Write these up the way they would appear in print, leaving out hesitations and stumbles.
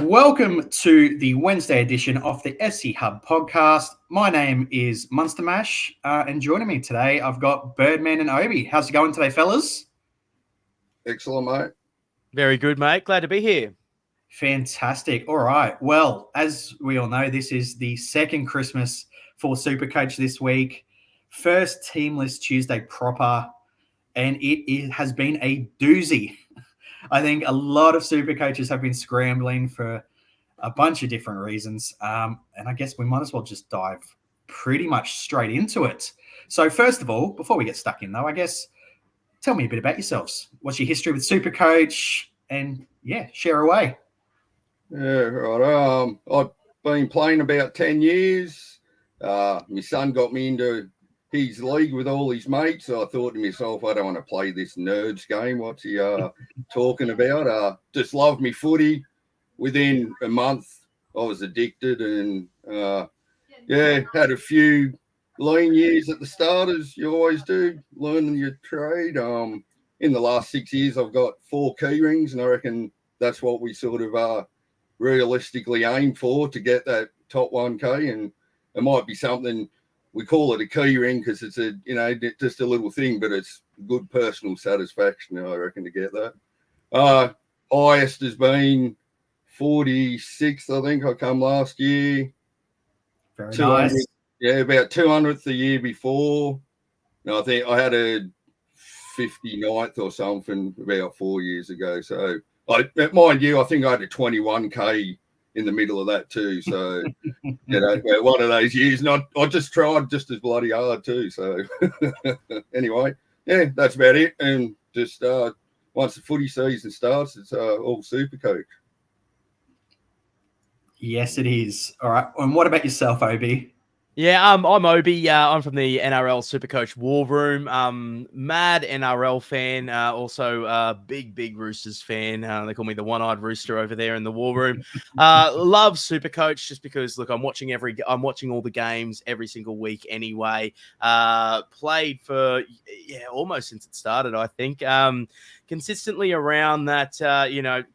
Welcome to the Wednesday edition of the SC Hub podcast. My name is MunsterMash, and joining me today, I've got Birdman and Obi. How's it going today, fellas? Excellent, mate. Very good, mate. Glad to be here. Fantastic. All right. Well, as we all know, this is the second Christmas for Supercoach this week. First Teamless Tuesday proper, and it has been a doozy. I think a lot of super coaches have been scrambling for a bunch of different reasons. And I guess we might as well just dive pretty much straight into it. So first of all, before we get stuck in though, I guess, tell me a bit about yourselves. What's your history with Supercoach? And yeah, share away. Yeah, right. I've been playing about 10 years. My son got me into his league with all his mates. So I thought to myself, I don't want to play this nerds game. What's he talking about? Just loved me footy. Within a month, I was addicted and, had a few lean years at the start, as you always do, learning your trade. In the last 6 years, I've got 4 key rings, and I reckon that's what we sort of realistically aim for, to get that top 1K. And it might be something, we call it a key ring because it's just a little thing, but it's good personal satisfaction, I reckon, to get that. Highest has been 46th, I think. I come last year. Very nice. Yeah, about 200th the year before. No, I think I had a 59th or something about 4 years ago. So, mind you, I think I had a 21K in the middle of that too. So, one of those years. And I just tried just as bloody hard too. So, anyway, yeah, that's about it. And just once the footy season starts, it's all Supercoach. Yes, it is. All right. And what about yourself, Obi? Yeah, I'm Obi. I'm from the NRL Supercoach War Room. Mad NRL fan. Also, big Roosters fan. They call me the one-eyed rooster over there in the War Room. Love Supercoach just because, look, I'm watching all the games every single week anyway. Played for almost since it started, I think. Consistently around that,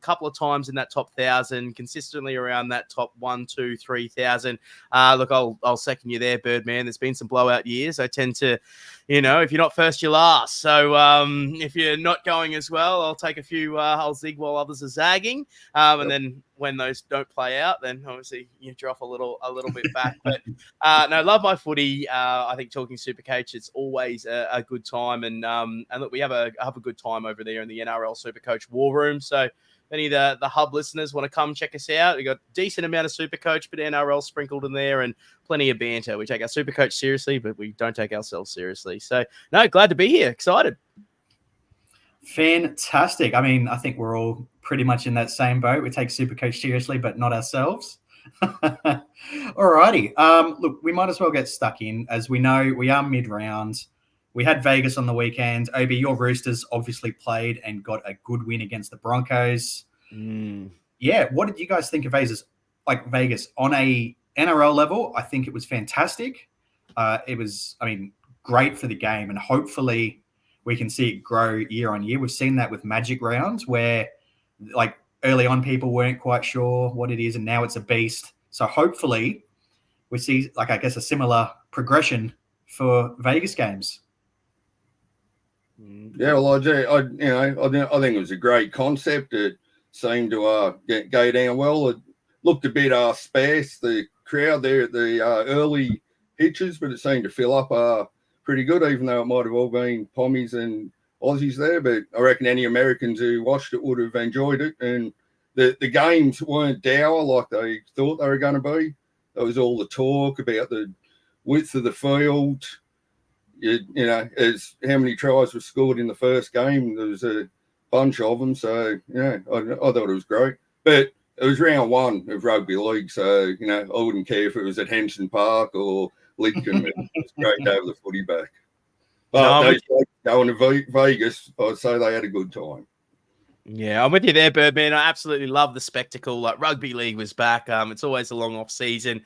couple of times in that top 1,000, consistently around that top 1, 2, 3,000. Look, I'll second you there, Birdman. There's been some blowout years. I tend to, if you're not first, you're last. So if you're not going as well, I'll take a few. I'll zig while others are zagging. And then when those don't play out, then obviously you drop a little bit back. But no, love my footy. I think talking Supercoach, it's always a good time. And look, we have a good time over there in the NRL Supercoach War Room. So if any of the hub listeners want to come check us out, we got a decent amount of Supercoach, but NRL sprinkled in there, and plenty of banter. We take our Supercoach seriously, but we don't take ourselves seriously. So no, glad to be here. Excited. Fantastic. I mean, I think we're all pretty much in that same boat. We take Supercoach seriously, but not ourselves. Alrighty. Look, we might as well get stuck in. As we know, we are mid-round. We had Vegas on the weekend. Obi, your Roosters obviously played and got a good win against the Broncos. Yeah, what did you guys think of Vegas? Vegas on a NRL level, I think it was fantastic. It was, great for the game, and hopefully we can see it grow year on year. We've seen that with Magic rounds where, early on people weren't quite sure what it is, and now it's a beast. So hopefully we see, a similar progression for Vegas games. Yeah, well, I think it was a great concept. It seemed to go down well. It looked a bit sparse, the crowd there at the early pitches, but it seemed to fill up pretty good, even though it might have all been Pommies and Aussies there. But I reckon any Americans who watched it would have enjoyed it. And the games weren't dour like they thought they were going to be. There was all the talk about the width of the field. As how many tries were scored in the first game. There was a bunch of them. So, I thought it was great. But it was round 1 of rugby league. So, I wouldn't care if it was at Henson Park or Lidcombe. It was great to have the footy back. But going to Vegas, I'd say they had a good time. Yeah, I'm with you there, Birdman. I absolutely love the spectacle. Rugby league was back. It's always a long off season.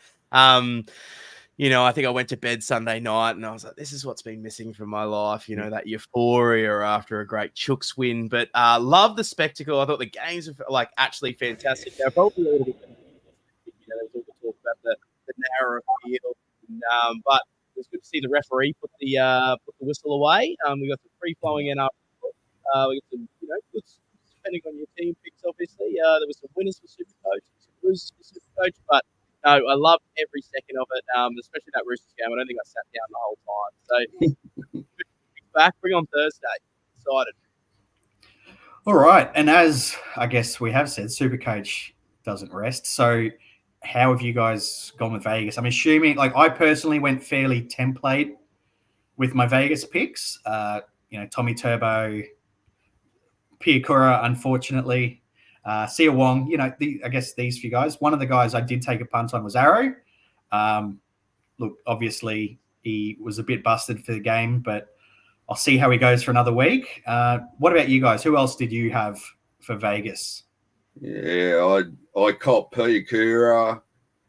I think I went to bed Sunday night and I was like, this is what's been missing from my life, that euphoria after a great Chooks win. But love the spectacle. I thought the games were like actually fantastic. They're probably a little bit, there's all the talk about the narrower field. But it was good to see the referee put the whistle away. We got some free flowing in up. We got some, good, depending on your team picks, obviously. There was some winners for Supercoach, some losers for Supercoach, but no, I loved every second of it, especially that Roosters game. I don't think I sat down the whole time. So back, bring on Thursday. Excited. All right. And as I guess we have said, Supercoach doesn't rest. So how have you guys gone with Vegas? I'm assuming, like, I personally went fairly template with my Vegas picks. Tommy Turbo, Piakura, unfortunately. Sia Wong, I guess these few guys. One of the guys I did take a punt on was Arrow. Look, obviously he was a bit busted for the game, but I'll see how he goes for another week. What about you guys? Who else did you have for Vegas? Yeah, I copped Piakura.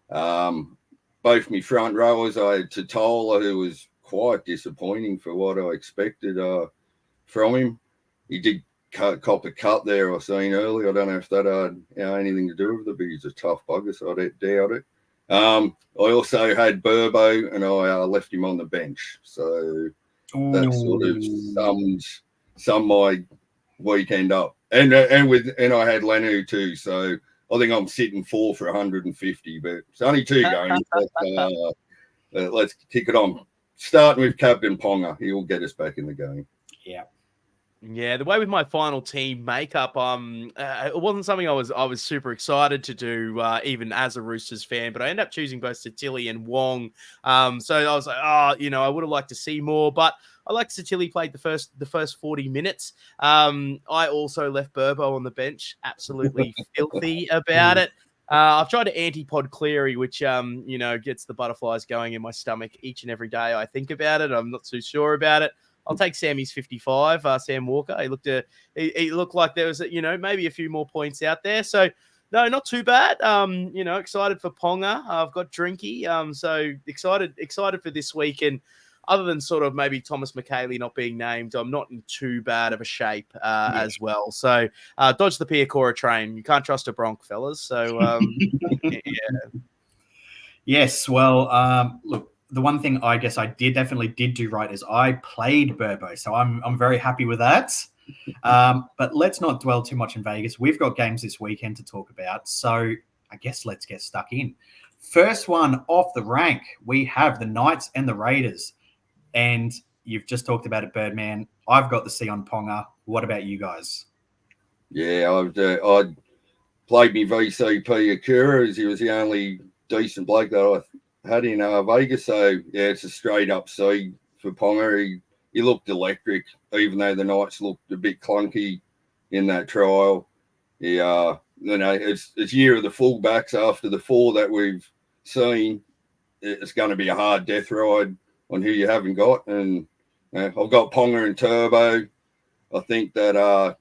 Both my front rowers, I had Totola, who was quite disappointing for what I expected from him. He did cop a cut there I seen earlier. I don't know if that had anything to do with it, but he's a tough bugger, so I doubt it. I also had Burbo, and I left him on the bench. So that sort of summed my weekend up. And I had Lenu too. So I think I'm sitting 4 for 150, but it's only 2 games. Let's kick it on. Starting with Captain Ponga. He will get us back in the game. Yeah. Yeah, the way with my final team makeup, it wasn't something I was super excited to do, even as a Roosters fan. But I ended up choosing both Satilli and Wong. So I was like, I would have liked to see more, but I like Satilli played the first 40 minutes. I also left Burbo on the bench, absolutely filthy about it. I've tried to anti-pod Cleary, which gets the butterflies going in my stomach each and every day I think about it. I'm not too sure about it. I'll take Sammy's 55, Sam Walker. He looked like there was, maybe a few more points out there. So, no, not too bad. Excited for Ponga. I've got Drinky. So excited for this week. And other than sort of maybe Thomas McKaylee not being named, I'm not in too bad of a shape as well. So, dodge the Piakura train. You can't trust a Bronc, fellas. So, yeah. Yes. Well, look. The one thing I guess I definitely did do right is I played Burbo, so I'm very happy with that. But let's not dwell too much in Vegas. We've got games this weekend to talk about, so I guess let's get stuck in. First one off the rank, we have the Knights and the Raiders, and you've just talked about it, Birdman. I've got the Sion Ponga. What about you guys? Yeah, I played me VCP Akura as he was the only decent bloke that I had in Vegas. So, yeah, it's a straight up C for Ponga. He looked electric, even though the Knights looked a bit clunky in that trial. It's year of the fullbacks after the 4 that we've seen. It's going to be a hard death ride on who you haven't got. And I've got Ponga and Turbo. I think that I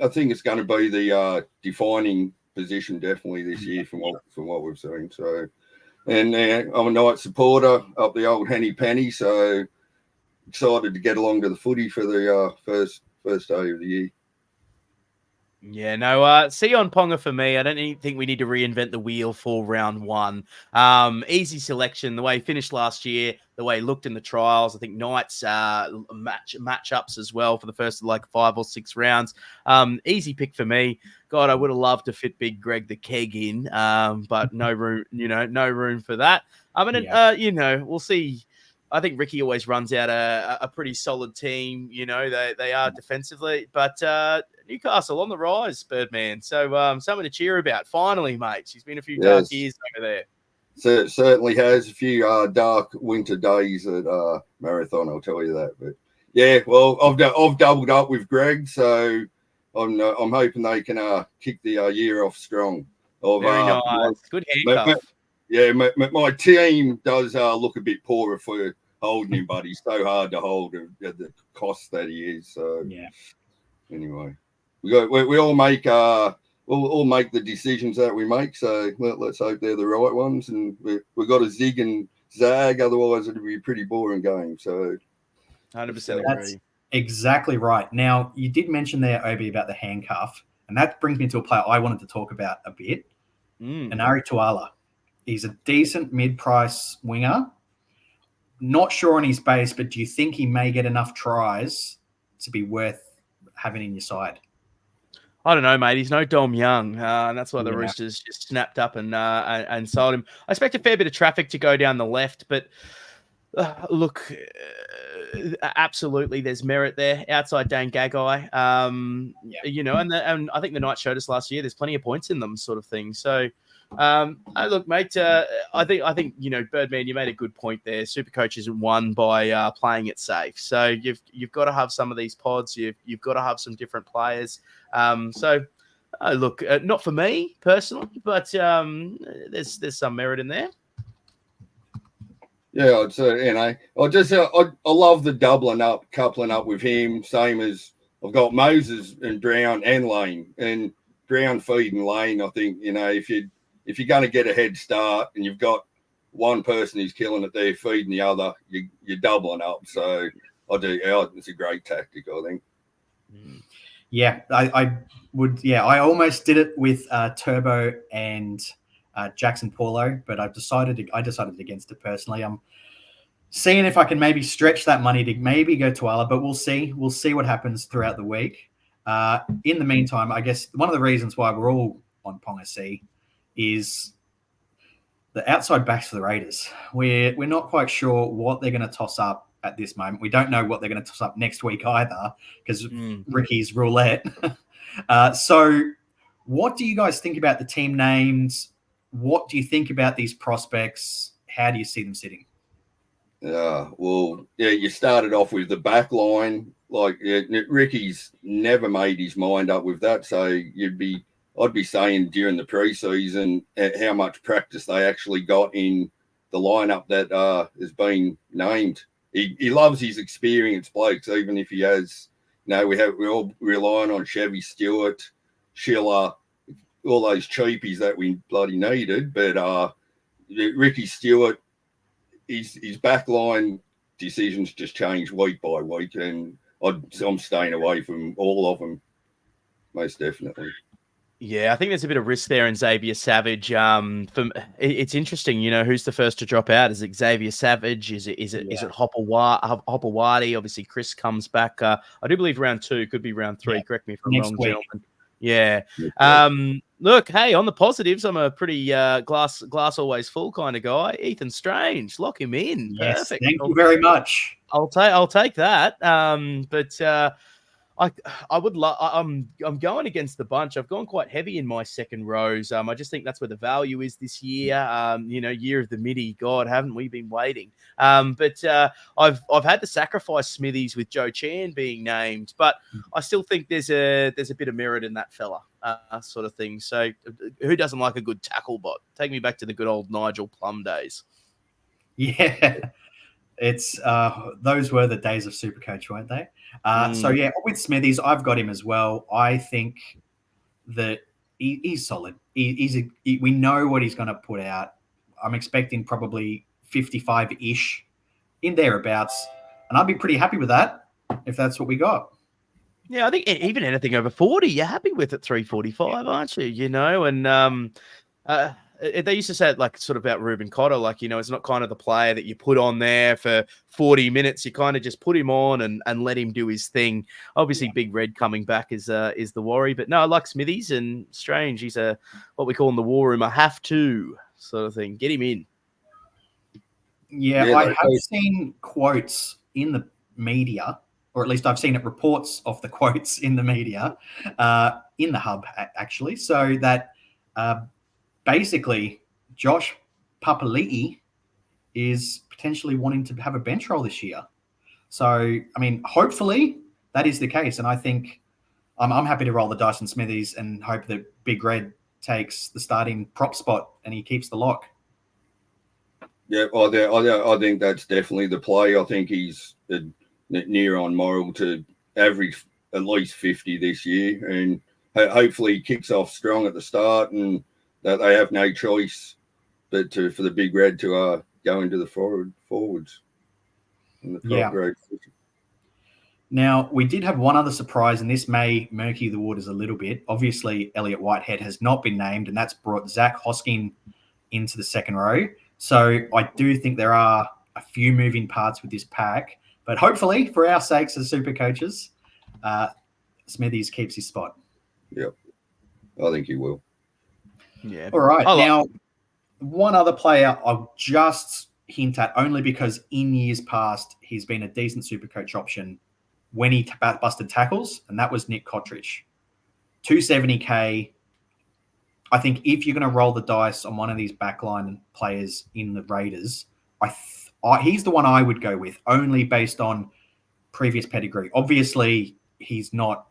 think it's going to be the defining position definitely this year from what we've seen. So, and I'm a Knight supporter up the old Henny Penny, so excited to get along to the footy for the first day of the year. Yeah, no, Sion Ponga for me. I don't think we need to reinvent the wheel for round 1. Easy selection, the way he finished last year, the way he looked in the trials. I think Knights matchups as well for the first 5 or 6 rounds. Easy pick for me. God, I would have loved to fit Big Greg the Keg in, but no room, no room for that. We'll see. I think Ricky always runs out a pretty solid team. They are defensively, but Newcastle on the rise, Birdman. So something to cheer about. Finally, mates. It's been a few dark years over there. So it certainly has a few dark winter days at Marathon, I'll tell you that. But yeah, well, I've doubled up with Greg, so I'm hoping they can kick the year off strong. Very nice. Good handcuff. My team does look a bit poorer for holding him, but he's so hard to hold at the cost that he is. So yeah. Anyway, we all make we'll make the decisions that we make. So let's hope they're the right ones. And we've got to zig and zag. Otherwise, it'll be a pretty boring game. So 100% agree. That's exactly right. Now, you did mention there, Obi, about the handcuff. And that brings me to a player I wanted to talk about a bit. Anari Tuala. He's a decent mid-price winger. Not sure on his base, but do you think he may get enough tries to be worth having in your side? I don't know, mate. He's no Dom Young, and that's why the Roosters just snapped up and sold him. I expect a fair bit of traffic to go down the left, but look, absolutely, there's merit there outside Dane Gagai. You know, and I think the night showed us last year. There's plenty of points in them, sort of thing. So. Look, mate. I think you know, Birdman. You made a good point there. Supercoach isn't won by playing it safe. So you've got to have some of these pods. You've got to have some different players. Look, not for me personally, but there's some merit in there. Yeah, I'd say, you know, I love the coupling up with him. Same as I've got Moses and Brown and Lane, and Brown feeding Lane. I think, you know, if you're going to get a head start and you've got one person who's killing it there, feeding the other, you're doubling up. So it's a great tactic, I think. Yeah, I would. Yeah, I almost did it with Turbo and Jackson Paulo, but I decided against it personally. I'm seeing if I can maybe stretch that money to maybe go Tuala, but we'll see. We'll see what happens throughout the week. In the meantime, I guess one of the reasons why we're all on Ponga C is the outside backs for the Raiders. We're not quite sure what they're going to toss up at this moment. We don't know what they're going to toss up next week either, because Ricky's roulette. So what do you guys think about the team names? What do you think about these prospects? How do you see them sitting? You started off with the back line. Ricky's never made his mind up with that. So I'd be saying during the preseason how much practice they actually got in the lineup that has been named. He loves his experienced blokes, even if he has. You know, we're all relying on Chevy Stewart, Schiller, all those cheapies that we bloody needed. But Ricky Stewart, his backline decisions just change week by week, and I'm staying away from all of them, most definitely. Yeah, I think there's a bit of risk there in Xavier Savage. It's interesting, you know, who's the first to drop out? Is it Xavier Savage? Is it Hopewadi? Obviously, Chris comes back. I do believe round 2, could be round 3. Yeah. Correct me if I'm wrong, gentlemen. Yeah. Look, hey, on the positives, I'm a pretty glass always full kind of guy. Ethan Strange, lock him in. Yes, perfect. Thank you very much. I'll take that. I would love. I'm going against the bunch. I've gone quite heavy in my second rows. I just think that's where the value is this year. Year of the midi. God, haven't we been waiting? I've had to sacrifice Smithies with Joe Chan being named, but I still think there's a bit of merit in that fella, sort of thing. So who doesn't like a good tackle bot? Take me back to the good old Nigel Plum days. Yeah. It's those were the days of Supercoach, weren't they? So yeah, with Smithies, I've got him as well. I think that he's solid. We know what he's going to put out. I'm expecting probably 55-ish in thereabouts, and I'd be pretty happy with that if that's what we got. Yeah, I think even anything over 40, you're happy with at 345, aren't you? You know, and they used to say it like sort of about Ruben Cotter, like, you know, it's not kind of the player that you put on there for 40 minutes. You kind of just put him on and let him do his thing. Obviously, Big Red coming back is the worry, but no, I like Smithies and Strange. He's what we call in the war room a have to sort of thing. Get him in. Yeah, I have seen quotes in the media, or at least I've seen reports of the quotes in the media, in the hub actually, so that. Basically, Josh Papali'i is potentially wanting to have a bench role this year. So, I mean, hopefully that is the case. And I think I'm happy to roll the dice in Smithies and hope that Big Red takes the starting prop spot and he keeps the lock. Yeah, I think that's definitely the play. I think he's near on moral to average at least 50 this year. And hopefully he kicks off strong at the start, and that they have no choice but for the Big Red to go into the forwards in the prop road. Now, we did have one other surprise, and this may murky the waters a little bit. Obviously, Elliot Whitehead has not been named, and that's brought Zach Hosking into the second row. So I do think there are a few moving parts with this pack, but hopefully, for our sakes as super coaches, Smithies keeps his spot. Yep, I think he will. Yeah. All right. Now, one other player I'll just hint at, only because in years past, he's been a decent super coach option when he busted tackles, and that was Nick Cottridge. 270K. I think if you're going to roll the dice on one of these backline players in the Raiders, he's the one I would go with, only based on previous pedigree. Obviously, he's not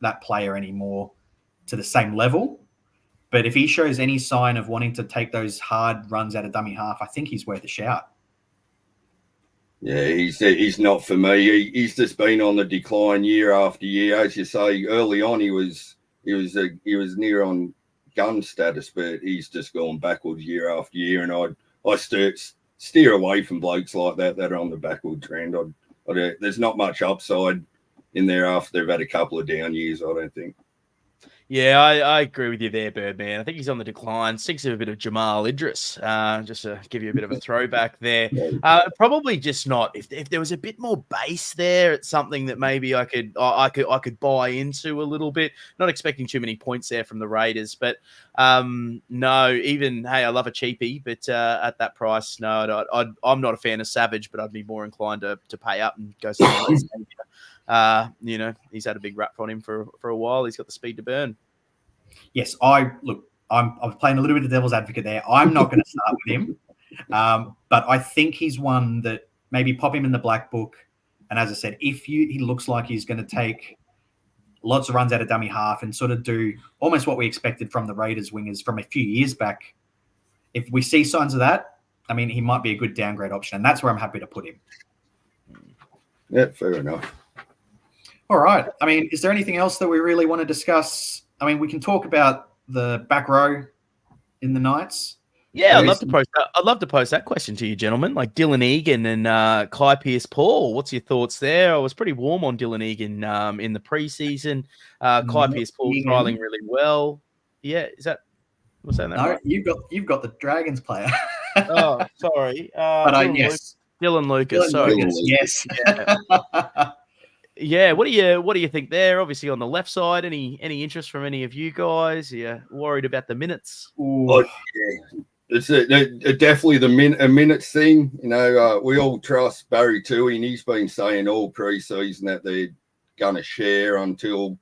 that player anymore to the same level, but if he shows any sign of wanting to take those hard runs out of dummy half, I think he's worth a shout. Yeah, he's not for me. He's just been on the decline year after year. As you say, early on he was near on gun status, but he's just gone backwards year after year. And I steer away from blokes like that are on the backward trend. There's not much upside in there after they've had a couple of down years, I don't think. Yeah, I agree with you there, Birdman. I think he's on the decline. Stinks of a bit of Jamal Idris, just to give you a bit of a throwback there. Probably just not. If there was a bit more base there, it's something that maybe I could buy into a little bit. Not expecting too many points there from the Raiders, but no. Even hey, I love a cheapie, but at that price, no. I'm not a fan of Savage, but I'd be more inclined to pay up and go somewhere else. He's had a big rap on him for a while. He's got the speed to burn. Yes, I'm playing a little bit of devil's advocate there. I'm not going to start with him, but I think he's one that maybe pop him in the black book. And as I said, he looks like he's going to take lots of runs out of dummy half and sort of do almost what we expected from the Raiders wingers from a few years back. If we see signs of that, I mean, he might be a good downgrade option, and that's where I'm happy to put him. Yeah, fair enough. All right. I mean, is there anything else that we really want to discuss? I mean, we can talk about the back row in the Knights. Yeah, I'd love to pose that question to you, gentlemen. Like Dylan Egan and Kai Pearce-Paul. What's your thoughts there? I was pretty warm on Dylan Egan in the preseason. Kai Pearce-Paul trialing really well. Yeah, was that no? Right? You've got the Dragons player. Oh, sorry. Yes, Dylan Lucas. Yes. Yeah. Yeah, what do you think there? Obviously on the left side, any interest from any of you guys? Are you worried about the minutes? Yeah. It's definitely the minutes thing. We all trust Barry Toohey, and he's been saying all pre-season that they're going to share until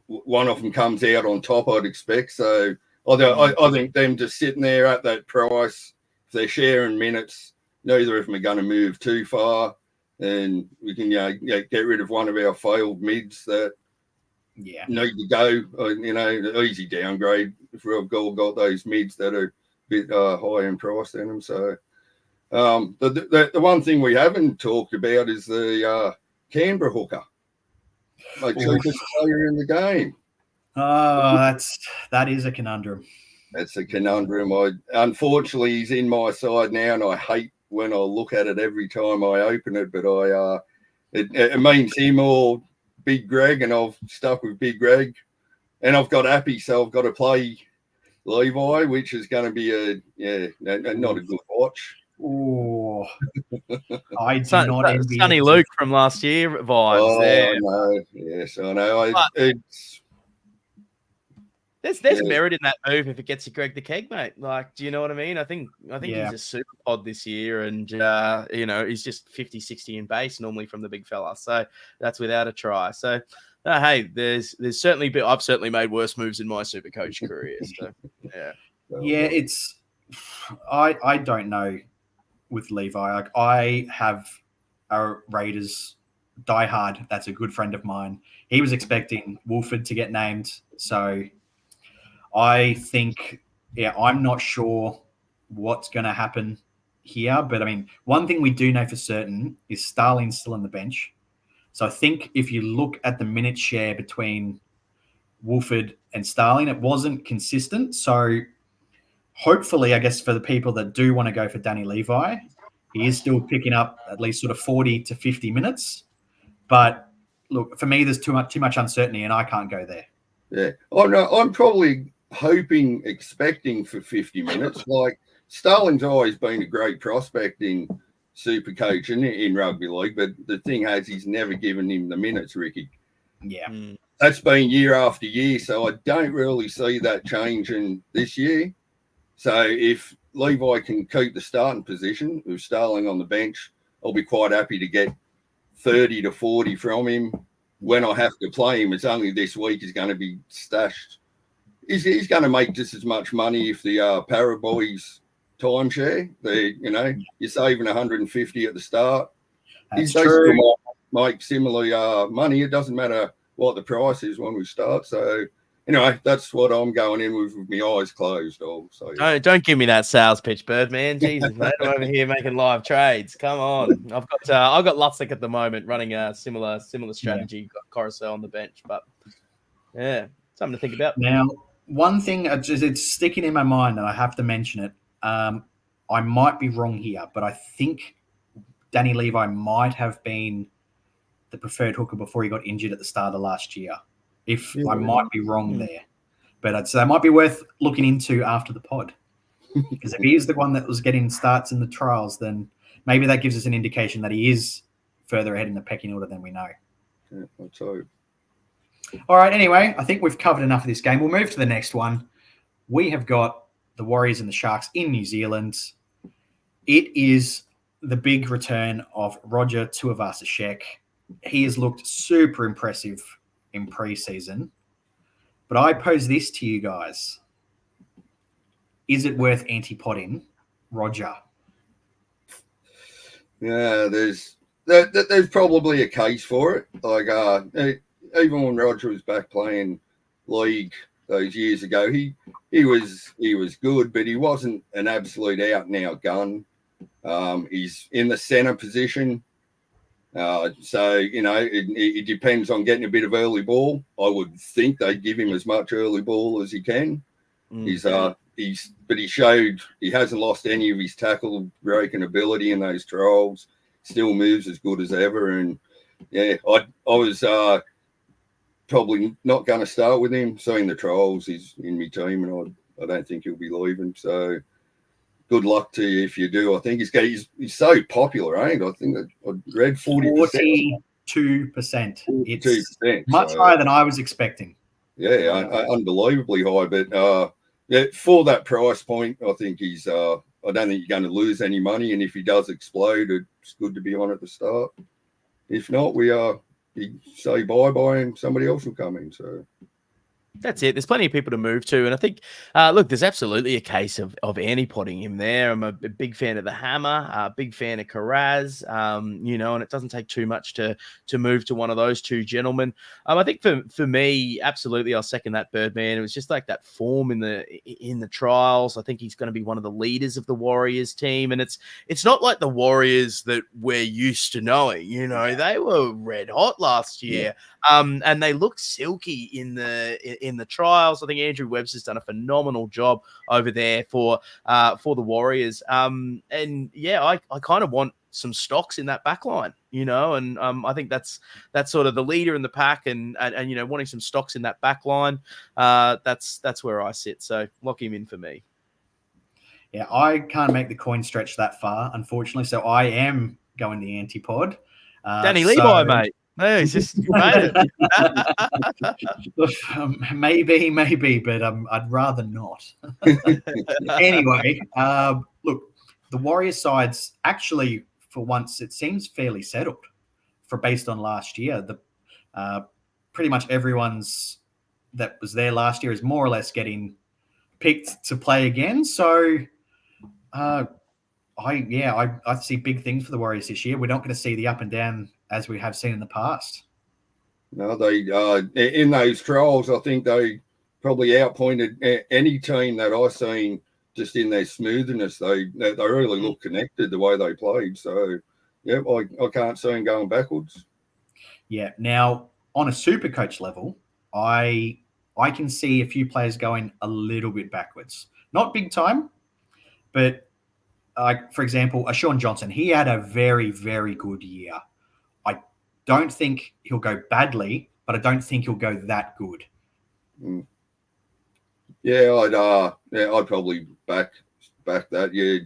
one of them comes out on top, I'd expect. So I think them just sitting there at that price, if they're sharing minutes, neither of them are going to move too far. And we can get rid of one of our failed mids that need to go. Easy downgrade if we've got those mids that are a bit high in price in them. So the one thing we haven't talked about is the Canberra hooker, my cheapest player in the game. Oh, that is a conundrum. That's a conundrum. Unfortunately, he's in my side now, and I hate when I look at it every time I open it, but it means him or Big Greg, and I've stuck with Big Greg, and I've got Appy, so I've got to play Levi, which is going to be not a good watch. Oh, I do not envy Sonny Luke from last year vibes there. No, yes, I know. There's merit in that move if it gets you Greg the Keg, mate. Like, do you know what I mean? I think he's a super pod this year, and he's just 50, 60 in base normally from the big fella. So that's without a try. So hey, there's certainly I've certainly made worse moves in my super coach career. So yeah, I don't know with Levi. Like, I have a Raiders diehard that's a good friend of mine. He was expecting Wolford to get named, so I think, I'm not sure what's going to happen here. But, I mean, one thing we do know for certain is Starling's still on the bench. So I think if you look at the minute share between Wolford and Starling. It wasn't consistent. So hopefully, I guess, for the people that do want to go for Danny Levi, he is still picking up at least sort of 40 to 50 minutes. But look, for me, there's too much uncertainty, and I can't go there. Yeah. I'm probably expecting for 50 minutes. Like, Starling's always been a great prospect in Supercoach and in rugby league, but the thing is, he's never given him the minutes, Ricky. Yeah. That's been year after year, so I don't really see that changing this year. So if Levi can keep the starting position with Starling on the bench, I'll be quite happy to get 30 to 40 from him. When I have to play him, it's only this week he's going to be stashed. He's going to make just as much money if the Para Boys timeshare. You're saving 150 at the start. That's They true. still might make similar money. It doesn't matter what the price is when we start. So anyway, that's what I'm going in with my eyes closed. So yeah. Don't give me that sales pitch, Birdman. Jesus, mate, I'm over here making live trades. Come on, I've got Lutzig at the moment running a similar strategy. Got Coruscant on the bench, but yeah, something to think about. Now, one thing it's sticking in my mind, and I have to mention it. I might be wrong here, but I think Danny Levi might have been the preferred hooker before he got injured at the start of last year. I might be wrong there, but that might be worth looking into after the pod. Because if he is the one that was getting starts in the trials, then maybe that gives us an indication that he is further ahead in the pecking order than we know. Yeah, let's hope. All right. Anyway, I think we've covered enough of this game. We'll move to the next one. We have got the Warriors and the Sharks in New Zealand. It is the big return of Roger Tuivasa-Sheck. He has looked super impressive in preseason. But I pose this to you guys. Is it worth anti-potting Roger? Yeah, there's probably a case for it. Like, even when Roger was back playing league those years ago, he was good, but he wasn't an absolute out-and-out gun. He's in the center position. So, it depends on getting a bit of early ball. I would think they'd give him as much early ball as he can. But he showed he hasn't lost any of his tackle breaking ability in those trials. Still moves as good as ever. And yeah, I was probably not going to start with him. Seeing the trials, he's in my team, and I don't think he'll be leaving. So good luck to you if you do. I think he's so popular, ain't I think I read 40%. 42%. It's 2%, much higher than I was expecting. Yeah, unbelievably high. But for that price point, I think he's. I don't think you're going to lose any money, and if he does explode, it's good to be on at the start. If not, you say bye and somebody else will come in. So. That's it. There's plenty of people to move to. And I think, look, there's absolutely a case of anti-potting him there. I'm a big fan of the Hammer, a big fan of Carraz, and it doesn't take too much to move to one of those two gentlemen. I think for me, absolutely, I'll second that, Birdman. It was just like that form in the trials. I think he's going to be one of the leaders of the Warriors team. And it's not like the Warriors that we're used to knowing. They were red hot last year. And they looked silky in the trials. I think Andrew Webster's done a phenomenal job over there for the Warriors. And yeah, I kind of want some stocks in that back line, and I think that's sort of the leader in the pack, and wanting some stocks in that back line. That's where I sit. So lock him in for me. Yeah, I can't make the coin stretch that far, unfortunately. So I am going the anti-pod. Danny Levi, mate. No, it's just you made it. Maybe, but I'd rather not. Anyway, look, the Warriors side's actually, for once, it seems fairly settled based on last year. Pretty much everyone's that was there last year is more or less getting picked to play again. So, I see big things for the Warriors this year. We're not going to see the up and down as we have seen in the past. No, they in those trials, I think they probably outpointed any team that I've seen just in their smoothness. They really look connected the way they played. So, yeah, I can't see them going backwards. Yeah. Now, on a Supercoach level, I I can see a few players going a little bit backwards. Not big time, but for example, a Sean Johnson, he had a very, very good year. I don't think he'll go badly, but I don't think he'll go that good. Yeah, I'd probably back that. Yeah,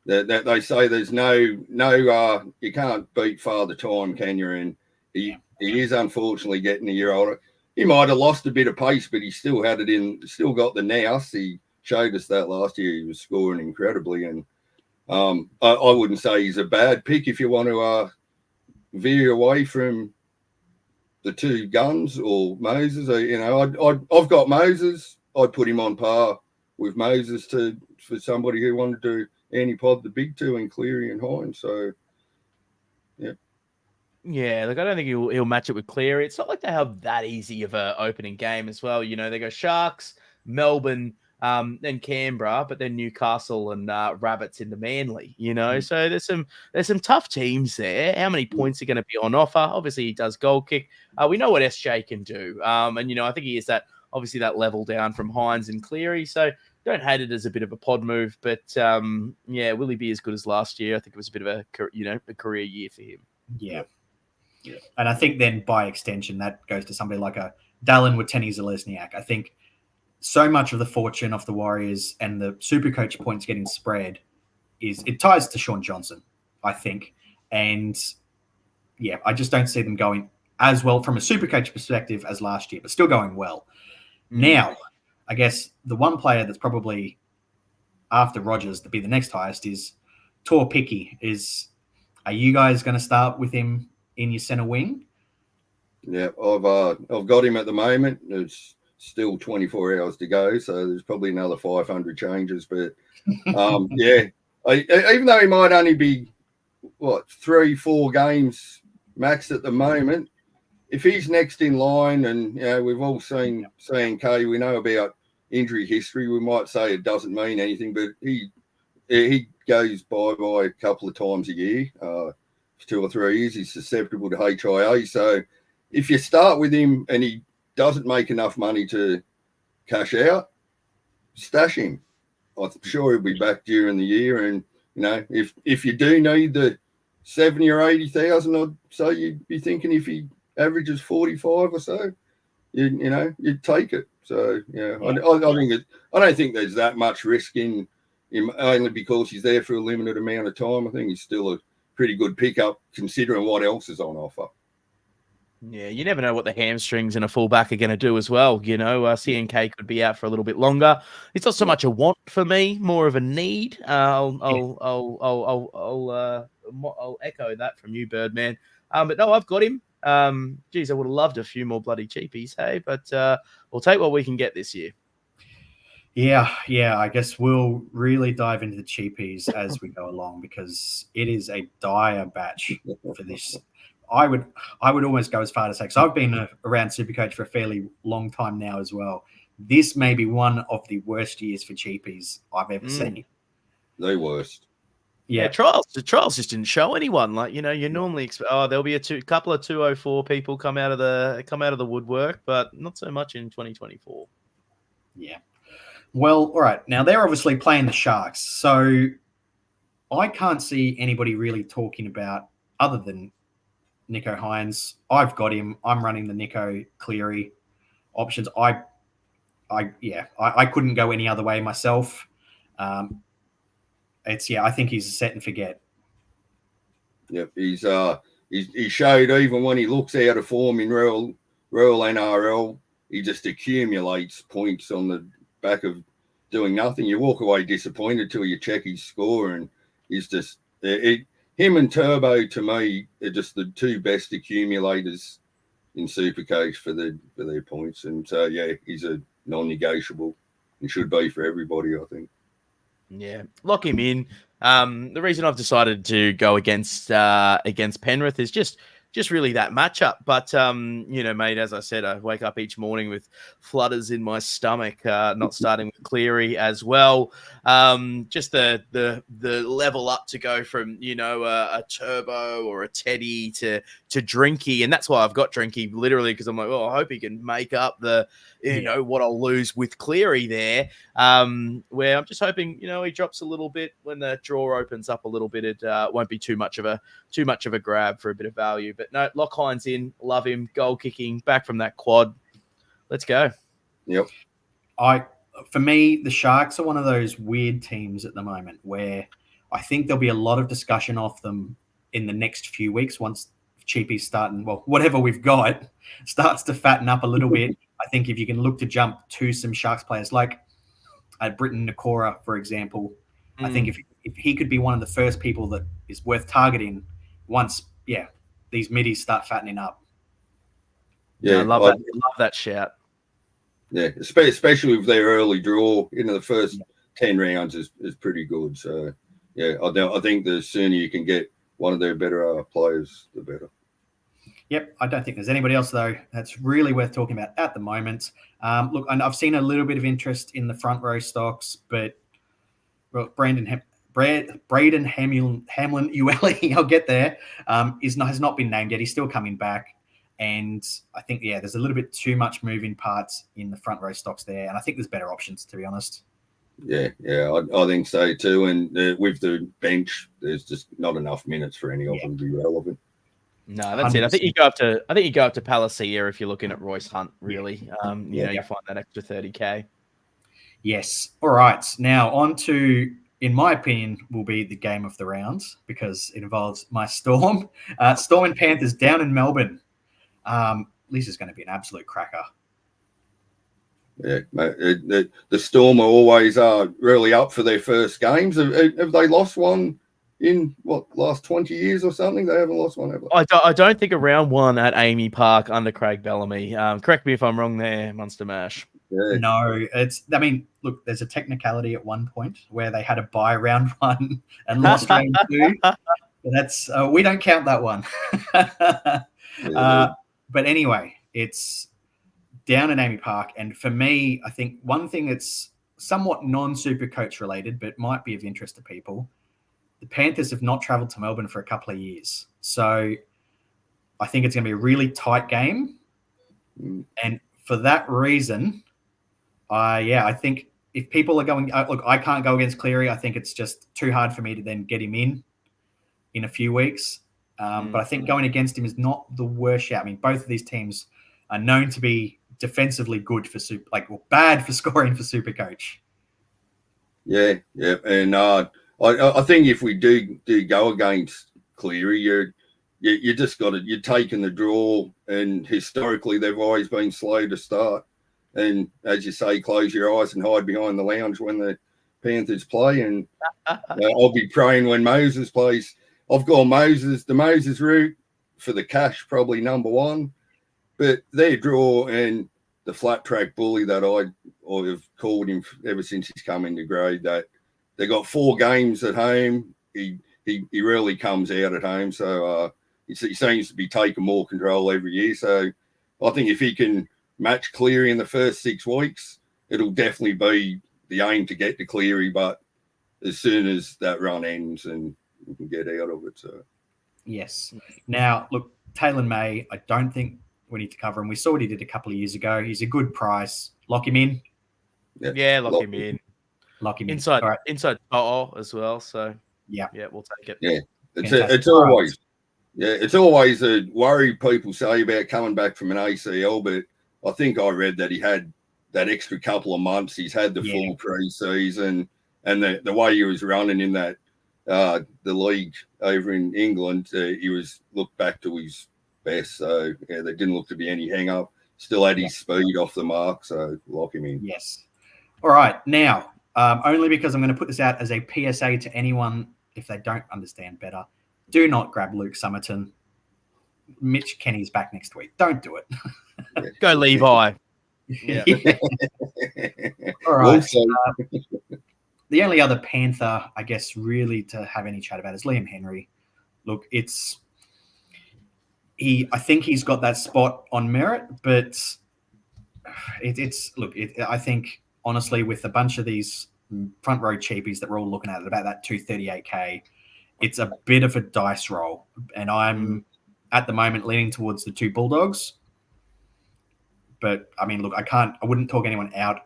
that they say there's no you can't beat Father Time, can you? And he is unfortunately getting a year older. He might have lost a bit of pace, but he still had it in. Still got the nous. He showed us that last year. He was scoring incredibly, and I wouldn't say he's a bad pick if you want to veer away from the two guns or Moses. I've got Moses. I'd put him on par with Moses for somebody who wanted to anti-pod the big two in Cleary and Hines. So, yeah. Yeah, look, I don't think he'll match it with Cleary. It's not like they have that easy of a opening game as well. You know, they go Sharks, Melbourne, then Canberra, but then Newcastle and Rabbits into Manly. You know, so there's some tough teams there. How many points are going to be on offer? Obviously, he does goal kick. We know what SJ can do, and you know, I think he is that obviously that level down from Hines and Cleary. So don't hate it as a bit of a pod move, but yeah, will he be as good as last year? I think it was a bit of a career year for him. Yeah. And I think then by extension, that goes to somebody like a Dallin Watene-Zelezniak. I think so much of the fortune of the Warriors and the Supercoach points getting spread it ties to Sean Johnson, I think. And yeah, I just don't see them going as well from a Supercoach perspective as last year, but still going well. Now, I guess the one player that's probably after Rodgers to be the next highest is Tor Picky. Are you guys going to start with him in your center wing? Yeah, I've got him at the moment. There's still 24 hours to go, so there's probably another 500 changes. But yeah, even though he might only be 3-4 games max at the moment, if he's next in line, and you know we've all seen K, we know about injury history. We might say it doesn't mean anything, but he goes by a couple of times a year. 2 or 3 years, he's susceptible to HIA. So if you start with him and he doesn't make enough money to cash out, stash him. I'm sure he'll be back during the year. And, you know, if you do need the 70 or 80,000, I'd say you'd be thinking if he averages 45 or so, you'd take it. So, yeah. I don't think there's that much risk in him only because he's there for a limited amount of time. I think he's still a pretty good pickup considering what else is on offer. Yeah, you never know what the hamstrings and a fullback are going to do as well. You know, CNK could be out for a little bit longer. It's not so much a want for me, more of a need. I'll echo that from you, Birdman. But no, I've got him. Geez, I would have loved a few more bloody cheapies, hey? But we'll take what we can get this year. Yeah. I guess we'll really dive into the cheapies as we go along because it is a dire batch for this. I would almost go as far to say, because I've been around Supercoach for a fairly long time now as well. This may be one of the worst years for cheapies I've ever seen. The worst. Yeah, the trials just didn't show anyone. Like, you know, you normally expect there'll be a couple of 204 people come out of the woodwork, but not so much in 2024. Yeah. Well, all right. Now they're obviously playing the Sharks, so I can't see anybody really talking about other than Nico Hines. I've got him. I'm running the Nico Cleary options. I couldn't go any other way myself. I think he's a set and forget. Yep, he showed even when he looks out of form in Royal NRL, he just accumulates points on the back of doing nothing. You walk away disappointed till you check his score, and he's just him and Turbo to me are just the two best accumulators in Supercoach for their points. And so yeah, he's a non-negotiable. He should be for everybody, I think. Yeah, lock him in. The reason I've decided to go against Penrith is just just really that matchup. But, mate, as I said, I wake up each morning with flutters in my stomach, not starting with Cleary as well. Just the level up to go from, a Turbo or a Teddy to Drinky. And that's why I've got Drinky literally, because I'm like, I hope he can make up what I'll lose with Cleary there. Where I'm just hoping, he drops a little bit when the draw opens up a little bit. It won't be too much of a grab for a bit of value. But no, Lock Hines in, love him, goal kicking, back from that quad. Let's go. Yep. For me, the Sharks are one of those weird teams at the moment where I think there'll be a lot of discussion of them in the next few weeks once Cheapy's starting, whatever we've got, starts to fatten up a little bit. I think if you can look to jump to some Sharks players like Britton Nakora, for example, I think if he could be one of the first people that is worth targeting once, these middies start fattening up. Yeah, I love that shout. Yeah, especially with their early draw into the first 10 rounds is pretty good. So, yeah, I think the sooner you can get one of their better players, the better. Yep, I don't think there's anybody else, though, that's really worth talking about at the moment. Look, and I've seen a little bit of interest in the front row stocks, but Braden Hamlin Ueli, I'll get there, has not been named yet. He's still coming back. And I think, there's a little bit too much moving parts in the front row stocks there. And I think there's better options, to be honest. Yeah, I think so too. And with the bench, there's just not enough minutes for any of them to be relevant. No, that's 100%. It. I think you go up to Palacia if you're looking at Royce Hunt, really. You find that extra 30K. Yes. All right. Now on to, in my opinion, will be the game of the rounds because it involves my Storm. Storm and Panthers down in Melbourne. This is going to be an absolute cracker. Yeah, the Storm are always really up for their first games. Have they lost one in last 20 years or something? They haven't lost one, have they? I don't think a round one at Amy Park under Craig Bellamy. Correct me if I'm wrong there, MunsterMash. Yeah. No, look, there's a technicality at one point where they had a bye round one and lost round two. That's we don't count that one. But anyway, it's down at Amy Park. And for me, I think one thing that's somewhat non-Supercoach related, but might be of interest to people, the Panthers have not travelled to Melbourne for a couple of years. So I think it's going to be a really tight game. And for that reason, I think if people are going, look, I can't go against Cleary. I think it's just too hard for me to then get him in a few weeks. But I think going against him is not the worst shout. I mean, both of these teams are known to be defensively good for bad for scoring for Supercoach. Yeah, and I think if we do go against Cleary, you just got you're taking the draw, and historically they've always been slow to start. And as you say, close your eyes and hide behind the lounge when the Panthers play. And I'll be praying when Moses plays. I've got the Moses route for the cash, probably number one. But their draw and the flat track bully that I have called him ever since he's come into grade, that they got 4 games at home. He rarely comes out at home. So he seems to be taking more control every year. So I think if he can match Cleary in the first 6 weeks, it'll definitely be the aim to get to Cleary. But as soon as that run ends and we can get out of it. So yes. Now, look, Taylor May, I don't think we need to cover him. We saw what he did a couple of years ago. He's a good price. Lock him in. Yeah, lock him in. Lock him inside, in. Right. Inside To'o as well. So yeah, we'll take it. Yeah, it's always a worry people say about coming back from an ACL, but I think I read that he had that extra couple of months. He's had the full pre-season, and the way he was running in that the league over in England, he was looked back to his best. So there didn't look to be any hang up. Still had his speed off the mark. So lock him in. Yes. All right. Now, only because I'm going to put this out as a PSA to anyone if they don't understand better, do not grab Luke Summerton. Mitch Kenny's back next week. Don't do it. Go Levi. Yeah. All right. The only other Panther, I guess, really to have any chat about is Liam Henry. Look, I think he's got that spot on merit, but I think honestly, with a bunch of these front row cheapies that we're all looking at about that 238K, it's a bit of a dice roll, and I'm at the moment leaning towards the 2 Bulldogs. But I mean, look, I wouldn't talk anyone out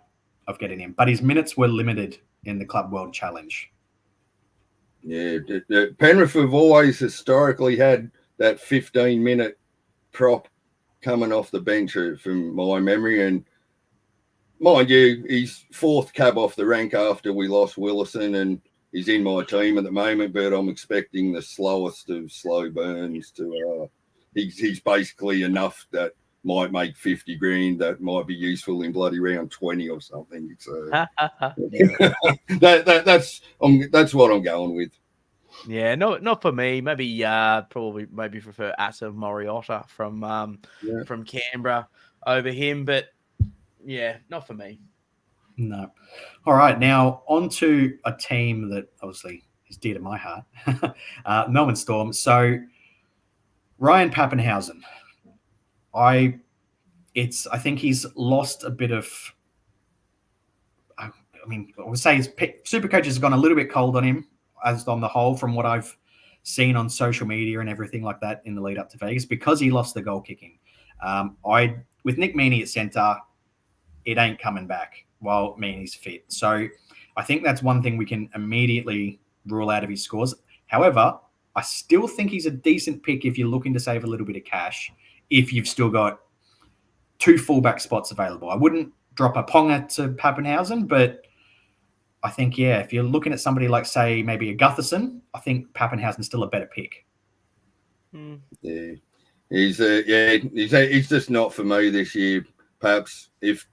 of getting him, but his minutes were limited in the Club World Challenge. Yeah, Penrith have always historically had that 15-minute prop coming off the bench from my memory. And mind you, he's 4th cab off the rank after we lost Willison, and he's in my team at the moment, but I'm expecting the slowest of slow burns to he's basically enough that might make 50 grand that might be useful in bloody round 20 or something. So that's what I'm going with. Yeah, not for me. Maybe maybe prefer Asa Moriotta from Canberra over him, but yeah, not for me. No. All right, now on to a team that obviously is dear to my heart, Melbourne Storm. So Ryan Pappenhausen, I think he's lost a bit of. I would say his Supercoach has gone a little bit cold on him, as on the whole, from what I've seen on social media and everything like that in the lead up to Vegas, because he lost the goal kicking. With Nick Meaney at centre, it ain't coming back while Meaney's fit. So I think that's one thing we can immediately rule out of his scores. However, I still think he's a decent pick if you're looking to save a little bit of cash, if you've still got 2 fullback spots available. I wouldn't drop a Ponga to Pappenhausen, but I think, if you're looking at somebody like, say, maybe a Gutherson, I think Pappenhausen's still a better pick. Yeah, he's just not for me this year. Perhaps if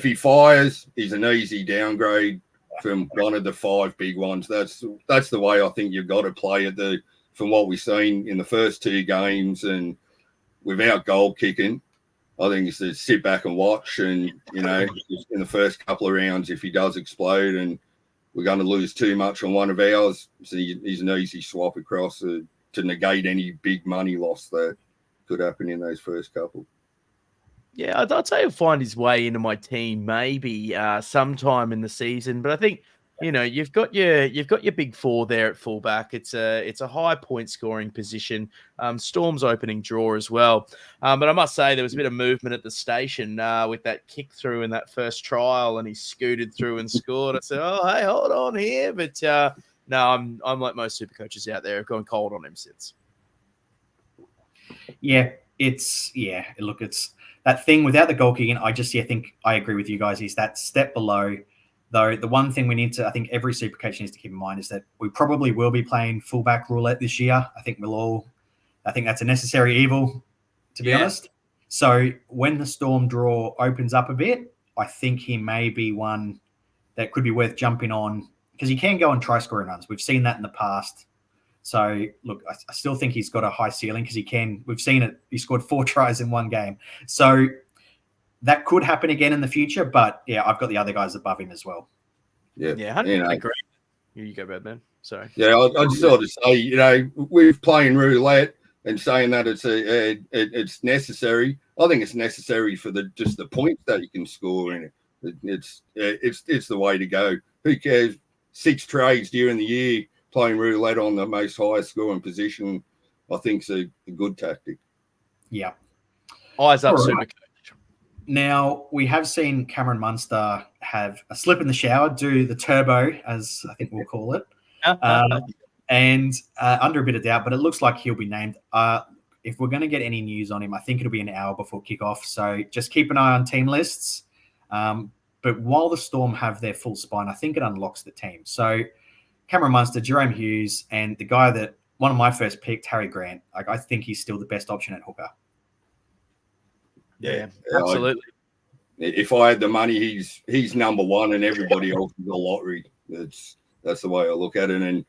he fires, he's an easy downgrade from one of the 5 big ones. That's the way I think you've got to play it. From what we've seen in the first 2 games, and without goal kicking, I think it's to sit back and watch. And in the first couple of rounds, if he does explode and we're going to lose too much on one of ours, so he's an easy swap across to negate any big money loss that could happen in those first couple. Yeah, I'd say he'll find his way into my team maybe sometime in the season. But I think, you've got your big 4 there at fullback. It's a high point scoring position. Storm's opening draw as well. But I must say there was a bit of movement at the station with that kick through in that first trial, and he scooted through and scored. I said, "Oh, hey, hold on here." But no, I'm like most super coaches out there. I've gone cold on him since. Yeah, it's that thing without the goal kicking. I think I agree with you guys. Is that step below. Though the one thing I think every super coach needs to keep in mind is that we probably will be playing fullback roulette this year. I think that's a necessary evil, to be honest. So when the Storm draw opens up a bit, I think he may be one that could be worth jumping on, because he can go on try scoring runs. We've seen that in the past. So look, I still think he's got a high ceiling because we've seen it. He scored 4 tries in one game. So that could happen again in the future, but I've got the other guys above him as well. Yeah, 100% agree. Here you go, Badman. Sorry. Yeah, I just sort of say, we're playing roulette and saying that it's necessary. I think it's necessary for just the points that you can score in it. It's the way to go. Who cares? 6 trades during the year playing roulette on the most highest scoring position, I think, is a good tactic. Yeah. Eyes up, Supercoach. Now, we have seen Cameron Munster have a slip in the shower, do the turbo, as I think we'll call it, and under a bit of doubt, but it looks like he'll be named. If we're going to get any news on him, I think it'll be an hour before kickoff, so just keep an eye on team lists. But while the Storm have their full spine, I think it unlocks the team. So Cameron Munster, Jerome Hughes, and the guy that one of my first picked, Harry Grant, I think he's still the best option at hooker. Yeah, absolutely. If I had the money, he's number 1, and everybody else is a lottery. That's the way I look at it. And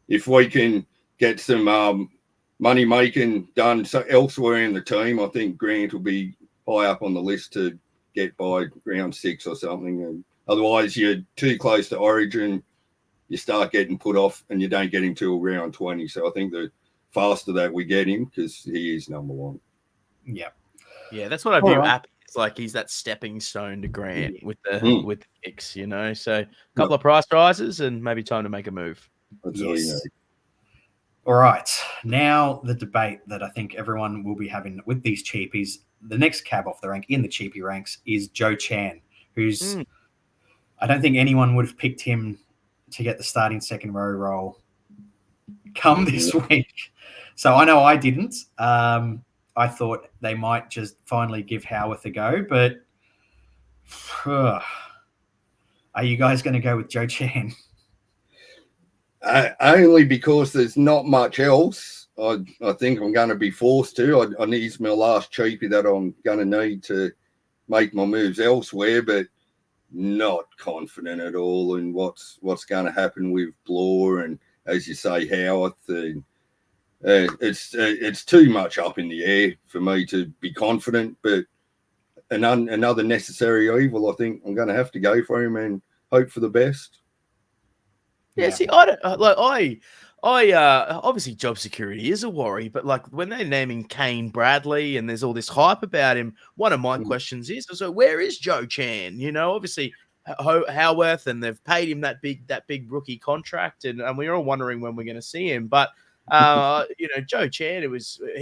if we can get some money making done elsewhere in the team, I think Grant will be high up on the list to get by round 6 or something. And otherwise, you're too close to Origin. You start getting put off, and you don't get him till round 20. So I think the faster that we get him because he is number one. Yeah. Yeah, that's what I view Appy. It's like he's that stepping stone to Grant with the picks, you know. So a couple of price rises and maybe time to make a move. That's all you know. All right. Now the debate that I think everyone will be having with these cheapies, the next cab off the rank in the cheapie ranks is Joe Chan, who's I don't think anyone would have picked him to get the starting second row role come this week. So I know I didn't. I thought they might just finally give Howarth a go, but are you guys going to go with Joe Chan? Only because there's not much else. I think I'm going to be forced to. I need my last cheapie that I'm going to need to make my moves elsewhere, but not confident at all in what's going to happen with Blore and, as you say, Howarth. It's too much up in the air for me to be confident, but another necessary evil. I think I'm going to have to go for him and hope for the best. Yeah, see, I don't obviously job security is a worry, but like when they're naming Kane Bradley and there's all this hype about him, one of my questions is, so where is Joe Chan? You know, obviously Howarth, and they've paid him that big rookie contract, and we're all wondering when we're going to see him, but. You know, Joe Chan, he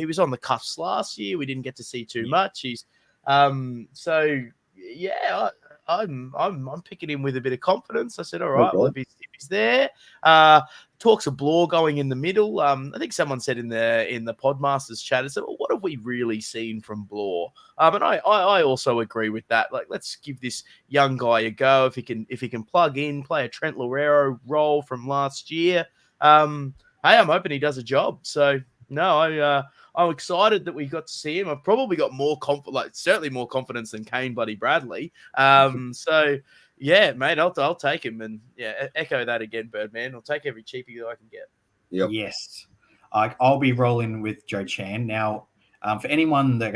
was on the cuffs last year. We didn't get to see too much. He's so yeah, I'm picking him with a bit of confidence. I said, all right, well, if he's there, talks of Blore going in the middle. I think someone said in the Podmasters chat, I said, well, what have we really seen from Blore? And I also agree with that. Like, let's give this young guy a go if he can plug in, play a Trent Laurero role from last year. Hey, I'm hoping he does a job. So no, I'm excited that we got to see him. I've probably got certainly more confidence than Kane Buddy Bradley. So yeah, mate, I'll take him, and yeah, echo that again, Birdman. I'll take every cheapie that I can get. Yep. Yes, I'll be rolling with Joe Chan now. For anyone that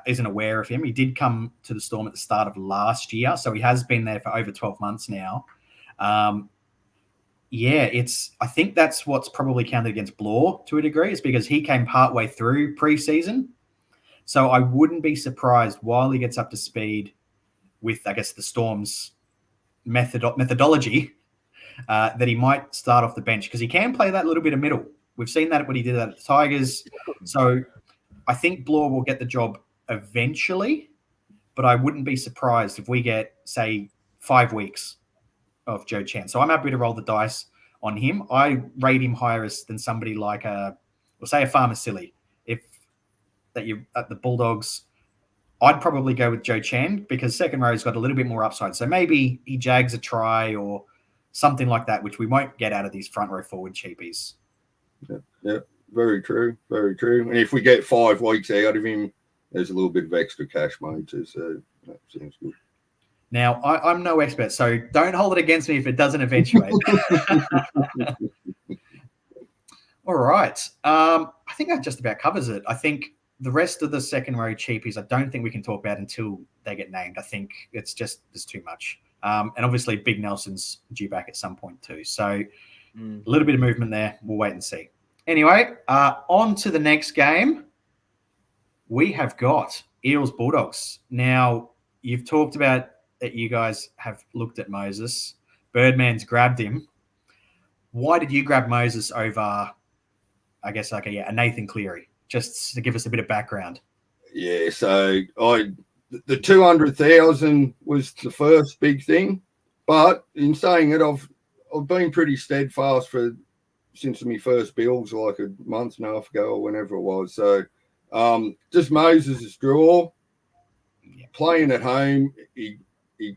isn't aware of him, he did come to the Storm at the start of last year, so he has been there for over 12 months now. I think that's what's probably counted against Blore to a degree, is because he came partway through preseason. So I wouldn't be surprised while he gets up to speed with, I guess, the Storm's methodology, that he might start off the bench, because he can play that little bit of middle. We've seen that when he did that at the Tigers. So I think Blore will get the job eventually, but I wouldn't be surprised if we get, say, 5 weeks of Joe Chan. So I'm happy to roll the dice on him. I rate him higher than somebody like say a Farmer Silly. If that you at the Bulldogs, I'd probably go with Joe Chan, because second row's got a little bit more upside. So maybe he jags a try or something like that, which we won't get out of these front row forward cheapies. Yeah, very true, very true. And if we get 5 weeks out of him, there's a little bit of extra cash money too. So that seems good. Now, I'm no expert, so don't hold it against me if it doesn't eventuate. All right. I think that just about covers it. I think the rest of the second row cheapies, I don't think we can talk about until they get named. I think there's too much. And obviously, Big Nelson's due back at some point too. So a little bit of movement there. We'll wait and see. Anyway, on to the next game. We have got Eels Bulldogs. Now, you've talked about that you guys have looked at Moses. Birdman's grabbed him. Why did you grab Moses over, I guess, a Nathan Cleary? Just to give us a bit of background. Yeah, so the 200,000 was the first big thing, but in saying it, I've been pretty steadfast since my first bills, like a month and a half ago or whenever it was. So just Moses' draw, playing at home, he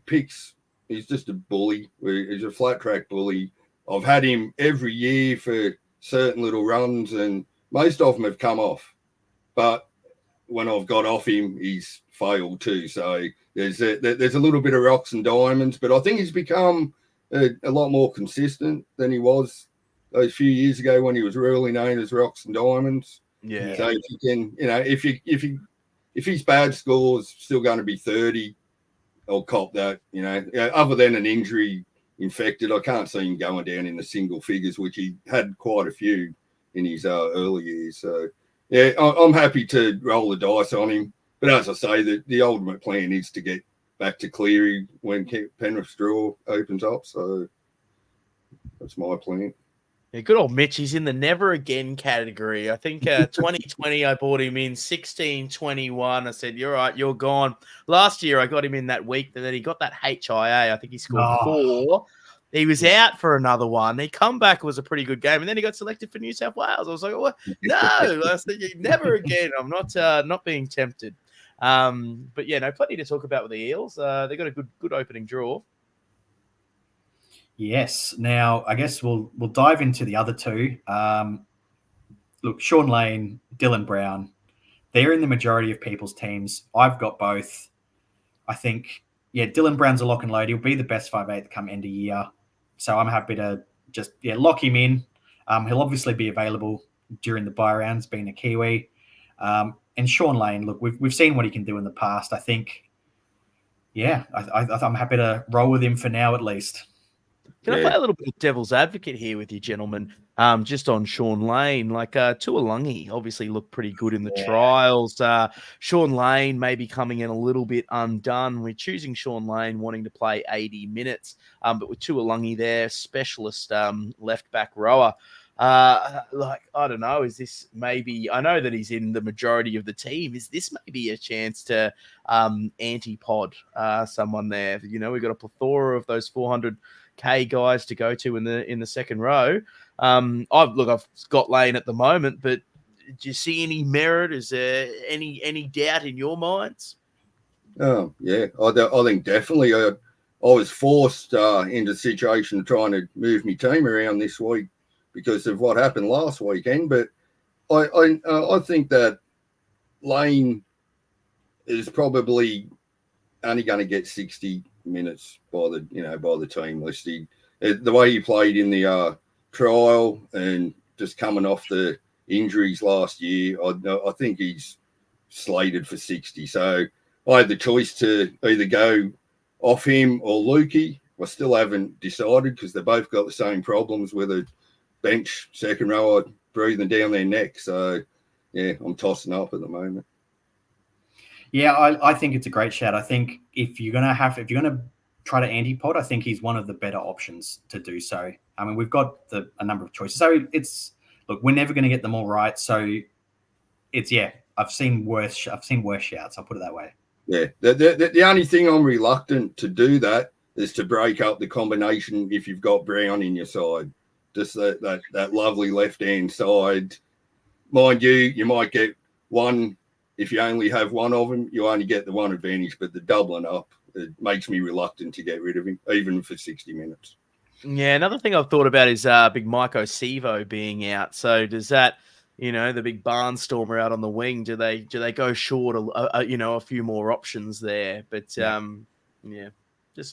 picks. He's just a bully. He's a flat track bully. I've had him every year for certain little runs, and most of them have come off. But when I've got off him, he's failed too. So there's a little bit of rocks and diamonds, but I think he's become a lot more consistent than he was those few years ago when he was really known as rocks and diamonds. Yeah. So if you can, if his bad score's still going to be 30, I'll cop that. Other than an injury infected, I can't see him going down in the single figures, which he had quite a few in his early years. So, yeah, I'm happy to roll the dice on him. But as I say, the ultimate plan is to get back to Cleary when Penrith's draw opens up. So that's my plan. Yeah, good old Mitch. He's in the never again category. I think 2020, I bought him in 16-21. I said, you're right, you're gone. Last year, I got him in that week, and then he got that HIA. I think he scored 4. He was out for another one. He come back, it was a pretty good game, and then he got selected for New South Wales. I was like, what? No, I said, never again. I'm not being tempted. But yeah, no, plenty to talk about with the Eels. They got a good opening draw. Yes. Now, I guess we'll dive into the other two. Look, Sean Lane, Dylan Brown, they're in the majority of people's teams. I've got both. I think, Dylan Brown's a lock and load. He'll be the best 5'8" come end of year. So I'm happy to just lock him in. He'll obviously be available during the bye rounds, being a Kiwi. And Sean Lane, look, we've seen what he can do in the past. I think, I'm happy to roll with him for now at least. Can I play a little bit of devil's advocate here with you, gentlemen? Just on Sean Lane, like Tuolungi obviously looked pretty good in the trials. Sean Lane maybe coming in a little bit undone. We're choosing Sean Lane wanting to play 80 minutes, but with Tuolungi there, specialist left back rower. I don't know, is this maybe, I know that he's in the majority of the team. Is this maybe a chance to anti-pod someone there? You know, we've got a plethora of those 400K guys to go to in the second row. I've got Lane at the moment, but do you see any merit? Is there any doubt in your minds? Oh yeah, I think definitely. I was forced into a situation of trying to move my team around this week because of what happened last weekend. But I think that Lane is probably only going to get 60 minutes by the team list. The way he played in the trial and just coming off the injuries last year, I think he's slated for 60. So I had the choice to either go off him or Lukey. I still haven't decided because they both got the same problems with a bench second rower breathing down their neck. So yeah, I'm tossing up at the moment. Yeah, I think it's a great shout. I think if you're gonna try to anti-pod, I think he's one of the better options to do so. I mean, we've got a number of choices. So we're never going to get them all right. So I've seen worse shouts. I'll put it that way. Yeah, the only thing I'm reluctant to do that is to break up the combination if you've got Brown in your side. Just that lovely left-hand side. Mind you might get one. If you only have one of them, you only get the one advantage. But the doubling up, it makes me reluctant to get rid of him, even for 60 minutes. Yeah, another thing I've thought about is big Mike Sevo being out. So does that, the big barnstormer out on the wing, do they go short a few more options there? But just an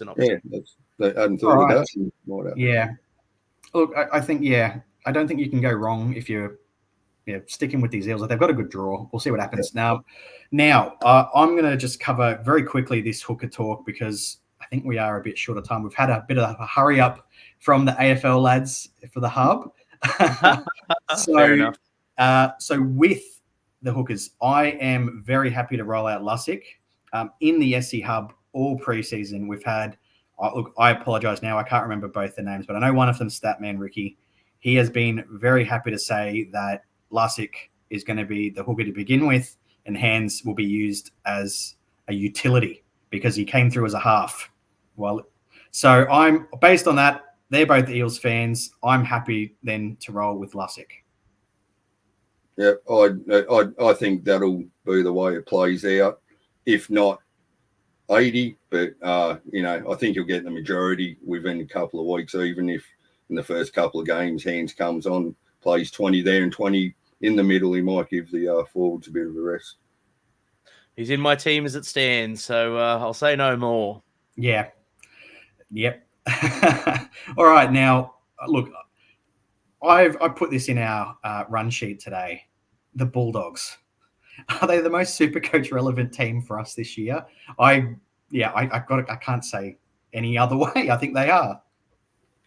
option. Yeah, I hadn't thought of that. Yeah. Look, I think, I don't think you can go wrong if you're sticking with these Eels. They've got a good draw. We'll see what happens. Now, I'm going to just cover very quickly this hooker talk because I think we are a bit short of time. We've had a bit of a hurry up from the AFL lads for the hub. Fair enough. So with the hookers, I am very happy to roll out Lussick. In the SC hub all preseason, we've had, I apologize now, I can't remember both their names, but I know one of them, Statman Ricky. He has been very happy to say that Lussick is going to be the hooker to begin with, and Hands will be used as a utility because he came through as a half. So I'm based on that. They're both Eels fans. I'm happy then to roll with Lussick. Yeah, I think that'll be the way it plays out. If not 80, but I think you'll get the majority within a couple of weeks. Even if in the first couple of games Hands comes on, plays 20 there and 20 in the middle, he might give the forwards a bit of a rest. He's in my team as it stands, so I'll say no more. Yeah. Yep. All right. Now, look, I put this in our run sheet today. The Bulldogs. Are they the most Supercoach relevant team for us this year? I can't say any other way. I think they are.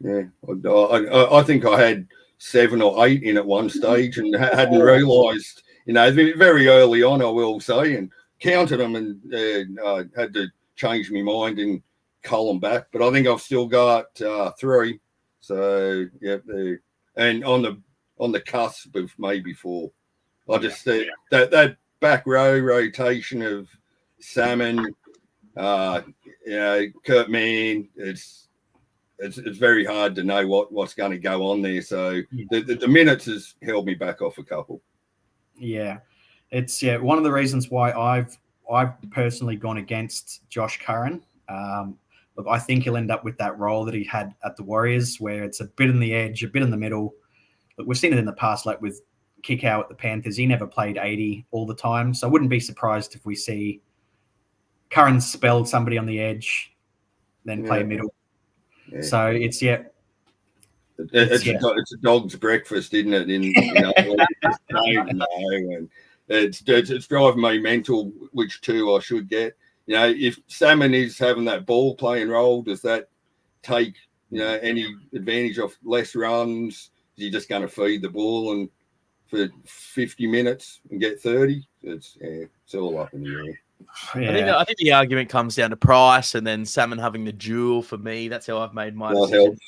Yeah, I think I had 7 or 8 in at one stage and hadn't realised, very early on, I will say, and counted them and I had to change my mind and cull them back. But I think I've still got 3. So, yeah, and on the cusp of maybe 4. I just that back row rotation of Salmon, Kurt Mann, it's very hard to know what's going to go on there. So the minutes has held me back off a couple. Yeah, it's one of the reasons why I've personally gone against Josh Curran. Look, I think he'll end up with that role that he had at the Warriors, where it's a bit in the edge, a bit in the middle. But we've seen it in the past, like with Kickout at the Panthers. He never played 80 all the time, so I wouldn't be surprised if we see Curran spelled somebody on the edge, then play middle. Yeah. So it's a dog's breakfast, isn't it? And it's driving me mental which 2 I should get. If Salmon is having that ball playing role, does that take any advantage of less runs? Is he just going to feed the ball and for 50 minutes and get 30? It's all up in the air. Yeah. I think the argument comes down to price and then Salmon having the duel for me. That's how I've made my decision.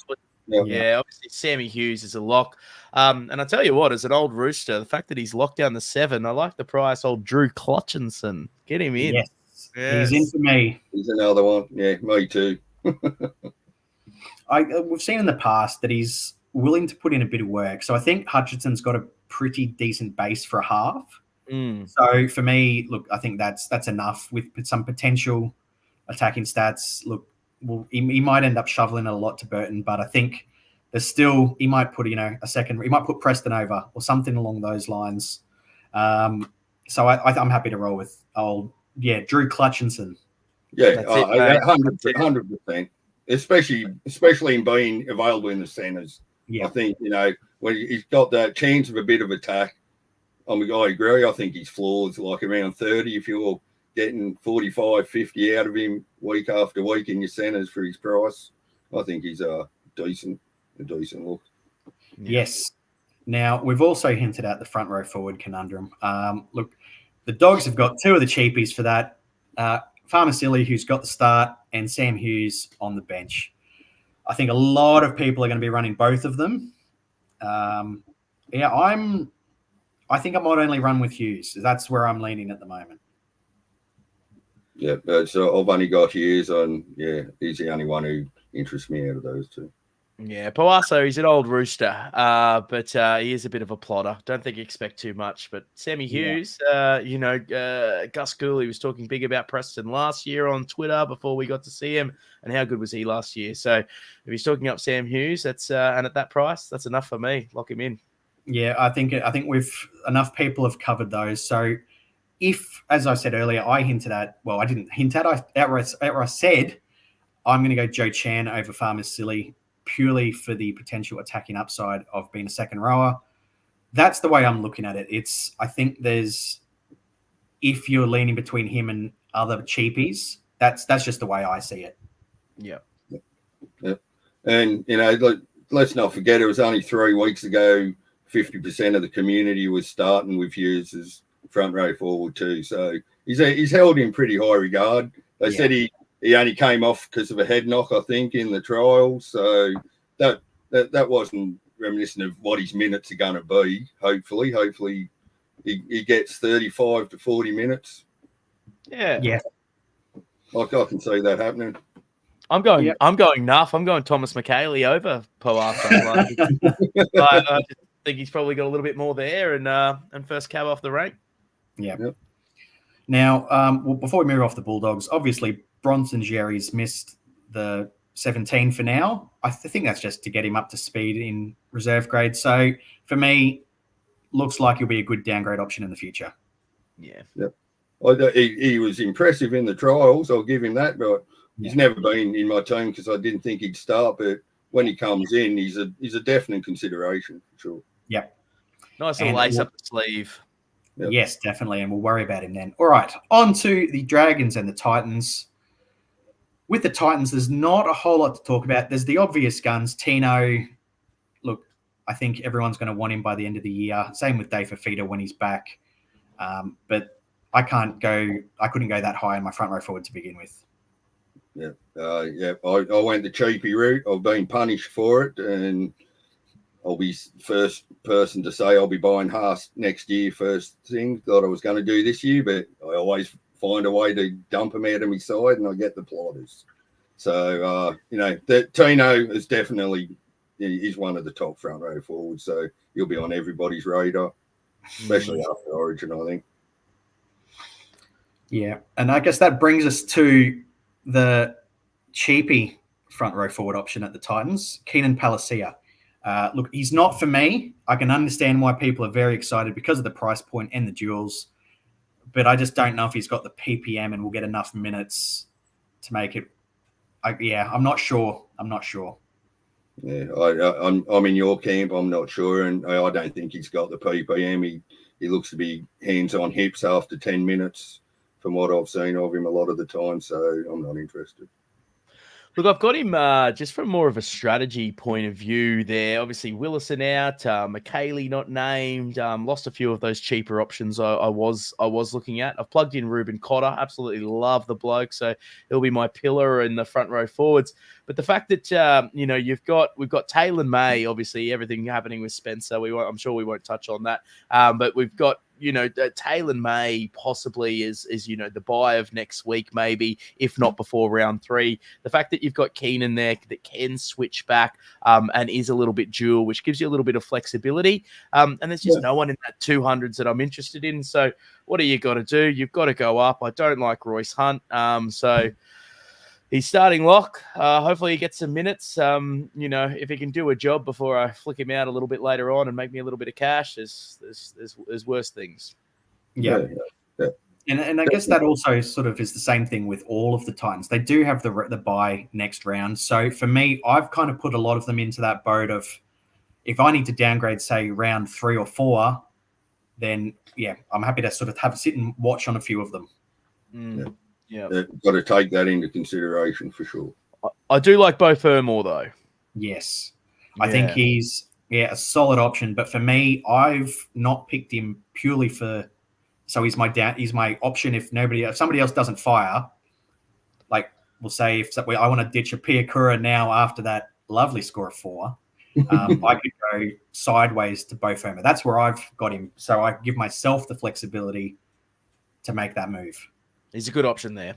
Yeah, obviously Sammy Hughes is a lock. And I tell you what, as an old Rooster, the fact that he's locked down the 7, I like the price. Old Drew Clutchinson. Get him in. Yes. He's in for me. He's another one. Yeah, me too. We've seen in the past that he's willing to put in a bit of work. So I think Hutchinson's got a pretty decent base for a half. So for me, look, I think that's enough with some potential attacking stats. Look, he might end up shoveling it a lot to Burton, but I think there's still, he might put, a second, he might put Preston over or something along those lines. So I'm happy to roll with Drew Clutchinson. Yeah, 100%. Especially in being available in the centres. Yeah. I think, when he's got that chance of a bit of attack, I agree. I think his floor's like around 30 if you're getting 45, 50 out of him week after week in your centres for his price. I think he's a decent look. Yes. Now, we've also hinted at the front row forward conundrum. Look, the Dogs have got 2 of the cheapies for that. Farmasili, who's got the start, and Sam Hughes on the bench. I think a lot of people are going to be running both of them. I think I might only run with Hughes. That's where I'm leaning at the moment. Yeah, so I've only got Hughes on. Yeah, he's the only one who interests me out of those 2. Yeah, Poaso, he's an old Rooster, but he is a bit of a plotter. Don't think you expect too much. But Sammy Hughes, Gus Cooley was talking big about Preston last year on Twitter before we got to see him, and how good was he last year? So if he's talking up Sam Hughes, that's and at that price, that's enough for me. Lock him in. Yeah, I think we've enough people have covered those. So if, as I said earlier, I didn't hint at, I outright said I'm going to go Joe Chan over Farmasili, purely for the potential attacking upside of being a second rower. That's the way I'm looking at it. I think if you're leaning between him and other cheapies, that's just the way I see it. Yeah. And, let's not forget, it was only 3 weeks ago, 50% of the community was starting with Hughes as front row forward too. So he's held in pretty high regard. They said he only came off because of a head knock, I think, in the trials. So that wasn't reminiscent of what his minutes are going to be. Hopefully he gets 35 to 40 minutes. Yeah. I can see that happening. I'm going Nuff. I'm going Thomas McKaylee over Poaso. I just think he's probably got a little bit more there and first cab off the rank. Yeah. Yep. Now, before we move off the Bulldogs, obviously Bronson Jerry's missed the 17 for now. I think that's just to get him up to speed in reserve grade. So for me, looks like he'll be a good downgrade option in the future. Yeah. Yep. He was impressive in the trials. I'll give him that, but he's never been in my team because I didn't think he'd start. But when he comes in, he's a definite consideration for sure. Yep. Nice little lace up the sleeve. Yep. Yes, definitely. And we'll worry about him then. All right. On to the Dragons and the Titans. With the Titans, there's not a whole lot to talk about. There's the obvious guns. Tino, look, I think everyone's going to want him by the end of the year. Same with Dave Fafita when he's back. But I couldn't go that high in my front row forward to begin with. Yeah. I went the cheapy route. I've been punished for it, and I'll be first person to say I'll be buying Haas next year. First thing thought I was going to do this year, but I always find a way to dump them out of my side, and I get the plotters. So that Tino is definitely he's one of the top front row forwards. So he'll be on everybody's radar, especially after Origin, I think. Yeah, and I guess that brings us to the cheapy front row forward option at the Titans, Keenan Palacia. Look, he's not for me. I can understand why people are very excited because of the price point and the duels, but I just don't know if he's got the PPM and will get enough minutes to make it. I'm not sure. Yeah, I'm in your camp. I'm not sure, and I don't think he's got the PPM. He looks to be hands on hips after 10 minutes from what I've seen of him a lot of the time, so I'm not interested. Look, I've got him just from more of a strategy point of view there. Obviously, Willison out, McKaylee not named, lost a few of those cheaper options I was looking at. I've plugged in Ruben Cotter, absolutely love the bloke, so he'll be my pillar in the front row forwards. But the fact that we've got Taylor May, obviously everything happening with Spencer, I'm sure we won't touch on that. But we've got Taylor May possibly is the buy of next week, maybe, if not before round 3. The fact that you've got Keenan there that can switch back and is a little bit dual, which gives you a little bit of flexibility. And there's just no one in that 200s that I'm interested in. So what do you got to do? You've got to go up. I don't like Royce Hunt. So he's starting lock. Hopefully he gets some minutes. If he can do a job before I flick him out a little bit later on and make me a little bit of cash, there's worse things. Yeah. And I guess that also sort of is the same thing with all of the Titans. They do have the bye next round. So for me, I've kind of put a lot of them into that boat of if I need to downgrade, say, round 3 or 4, then, I'm happy to sort of sit and watch on a few of them. Yeah. Got to take that into consideration for sure. I do like Bo Fermor, though. Yes. I think he's a solid option. But for me, I've not picked him purely for – so he's my option if somebody else doesn't fire. Like we'll say if I want to ditch a Piakura now after that lovely score of 4, I could go sideways to Bo Fermor. That's where I've got him. So I give myself the flexibility to make that move. He's a good option there.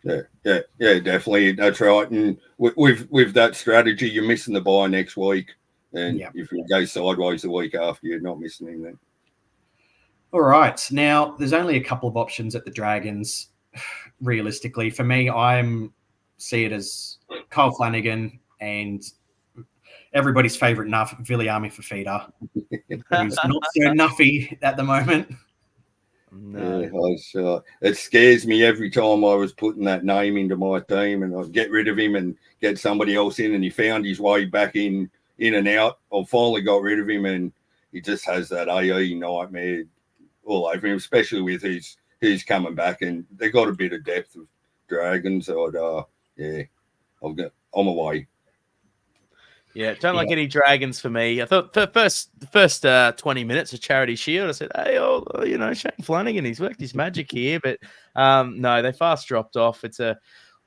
Yeah, definitely. That's right. And with that strategy, you're missing the bye next week. And if you go sideways the week after, you're not missing anything. All right. Now, there's only a couple of options at the Dragons. Realistically, for me, see it as Kyle Flanagan and everybody's favourite nuff, Viliami Fafita, who's not so nuffy at the moment. No. It scares me every time I was putting that name into my team and I'd get rid of him and get somebody else in, and he found his way back in and out. I finally got rid of him, and he just has that AE nightmare all over him, especially with who's coming back, and they got a bit of depth of Dragons. So I'm away. Yeah, don't like any Dragons for me. I thought the first 20 minutes of Charity Shield, I said, hey, Shane Flanagan, he's worked his magic here. But no, they fast dropped off.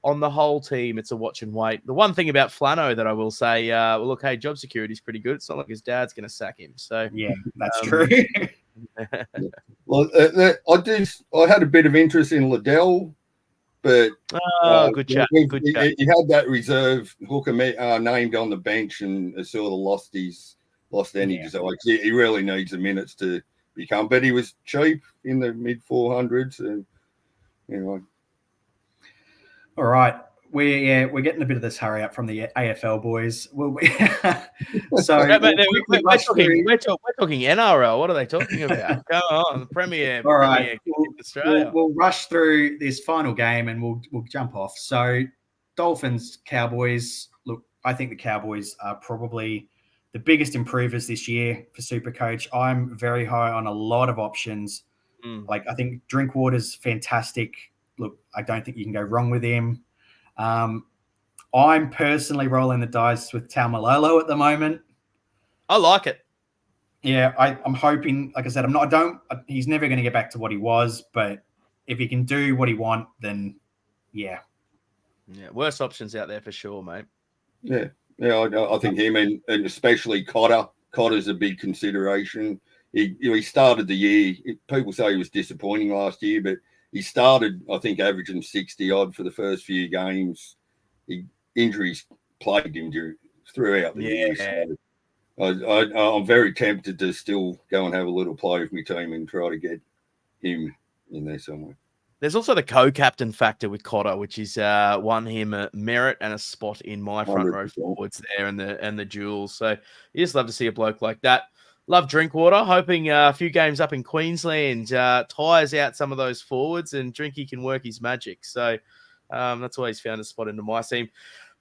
On the whole team, it's a watch and wait. The one thing about Flano that I will say, look, hey, job security is pretty good. It's not like his dad's going to sack him. So yeah, that's true. Well, I had a bit of interest in Liddell. But good chat. Good chat. He had that reserve hooker named on the bench and sort of lost any desire. He really needs the minutes to become. But he was cheap in the mid 400s, and All right, we're getting a bit of this hurry up from the AFL boys. We're talking NRL. What are they talking about? Come on, Premier. All right, Australia. We'll rush through this final game and we'll jump off. So, Dolphins, Cowboys. Look, I think the Cowboys are probably the biggest improvers this year for Supercoach. I'm very high on a lot of options. Like I think Drinkwater's fantastic. Look, I don't think you can go wrong with him. I'm personally rolling the dice with Taumalolo at the moment. I like it. Yeah, I'm hoping, like I said, he's never going to get back to what he was, but if he can do what he want, then yeah. Yeah, worse options out there for sure, mate. Yeah, I think him and especially Cotter. Cotter's a big consideration. He started the year. People say he was disappointing last year, but he started, I think, averaging 60 odd for the first few games. Injuries plagued him throughout the year. So I'm very tempted to still go and have a little play with my team and try to get him in there somewhere. There's also the co-captain factor with Cotter, which is won him a merit and a spot in my front 100%. row forwards there and the duels. So you just love to see a bloke like that. Love Drinkwater. Hoping a few games up in Queensland tires out some of those forwards and Drinky can work his magic. So that's why he's found a spot into my team.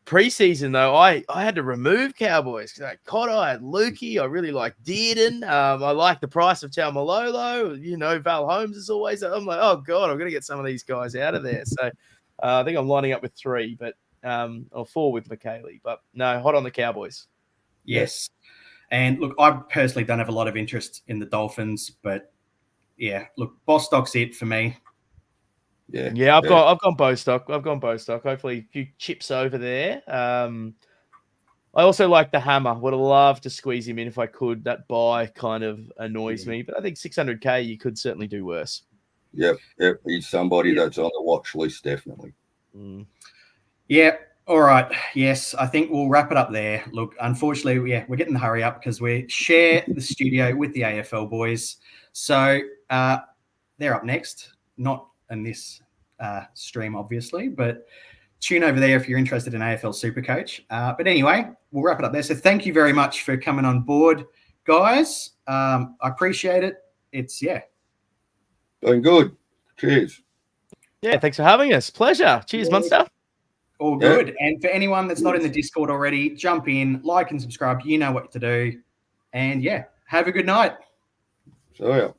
Preseason, though, I had to remove Cowboys because I had Cotter, I had Lukey, I really like Dearden. I like the price of Taumalolo. You know, Val Holmes is always. I'm like, oh God, I'm going to get some of these guys out of there. So I think I'm lining up with 3, but or 4 with McKaylee. But no, hot on the Cowboys. Yes. And look, I personally don't have a lot of interest in the Dolphins, but yeah, look, Bostock's it for me. Yeah, I've gone Bostock. Hopefully a few chips over there. I also like the Hammer. Would have loved to squeeze him in if I could. That buy kind of annoys me, but I think 600K you could certainly do worse. Yep. He's somebody that's on the watch list, definitely. Yeah. All right. Yes, I think we'll wrap it up there. Look, unfortunately, we're getting the hurry up because we share the studio with the AFL boys. So they're up next, not in this stream, obviously, but tune over there if you're interested in AFL Supercoach. But anyway, we'll wrap it up there. So thank you very much for coming on board, guys. I appreciate it. It's, Doing good. Cheers. Yeah, thanks for having us. Pleasure. Cheers, Munster. All good. And for anyone that's not in the Discord already, jump in, like and subscribe. You know what to do. And have a good night. So,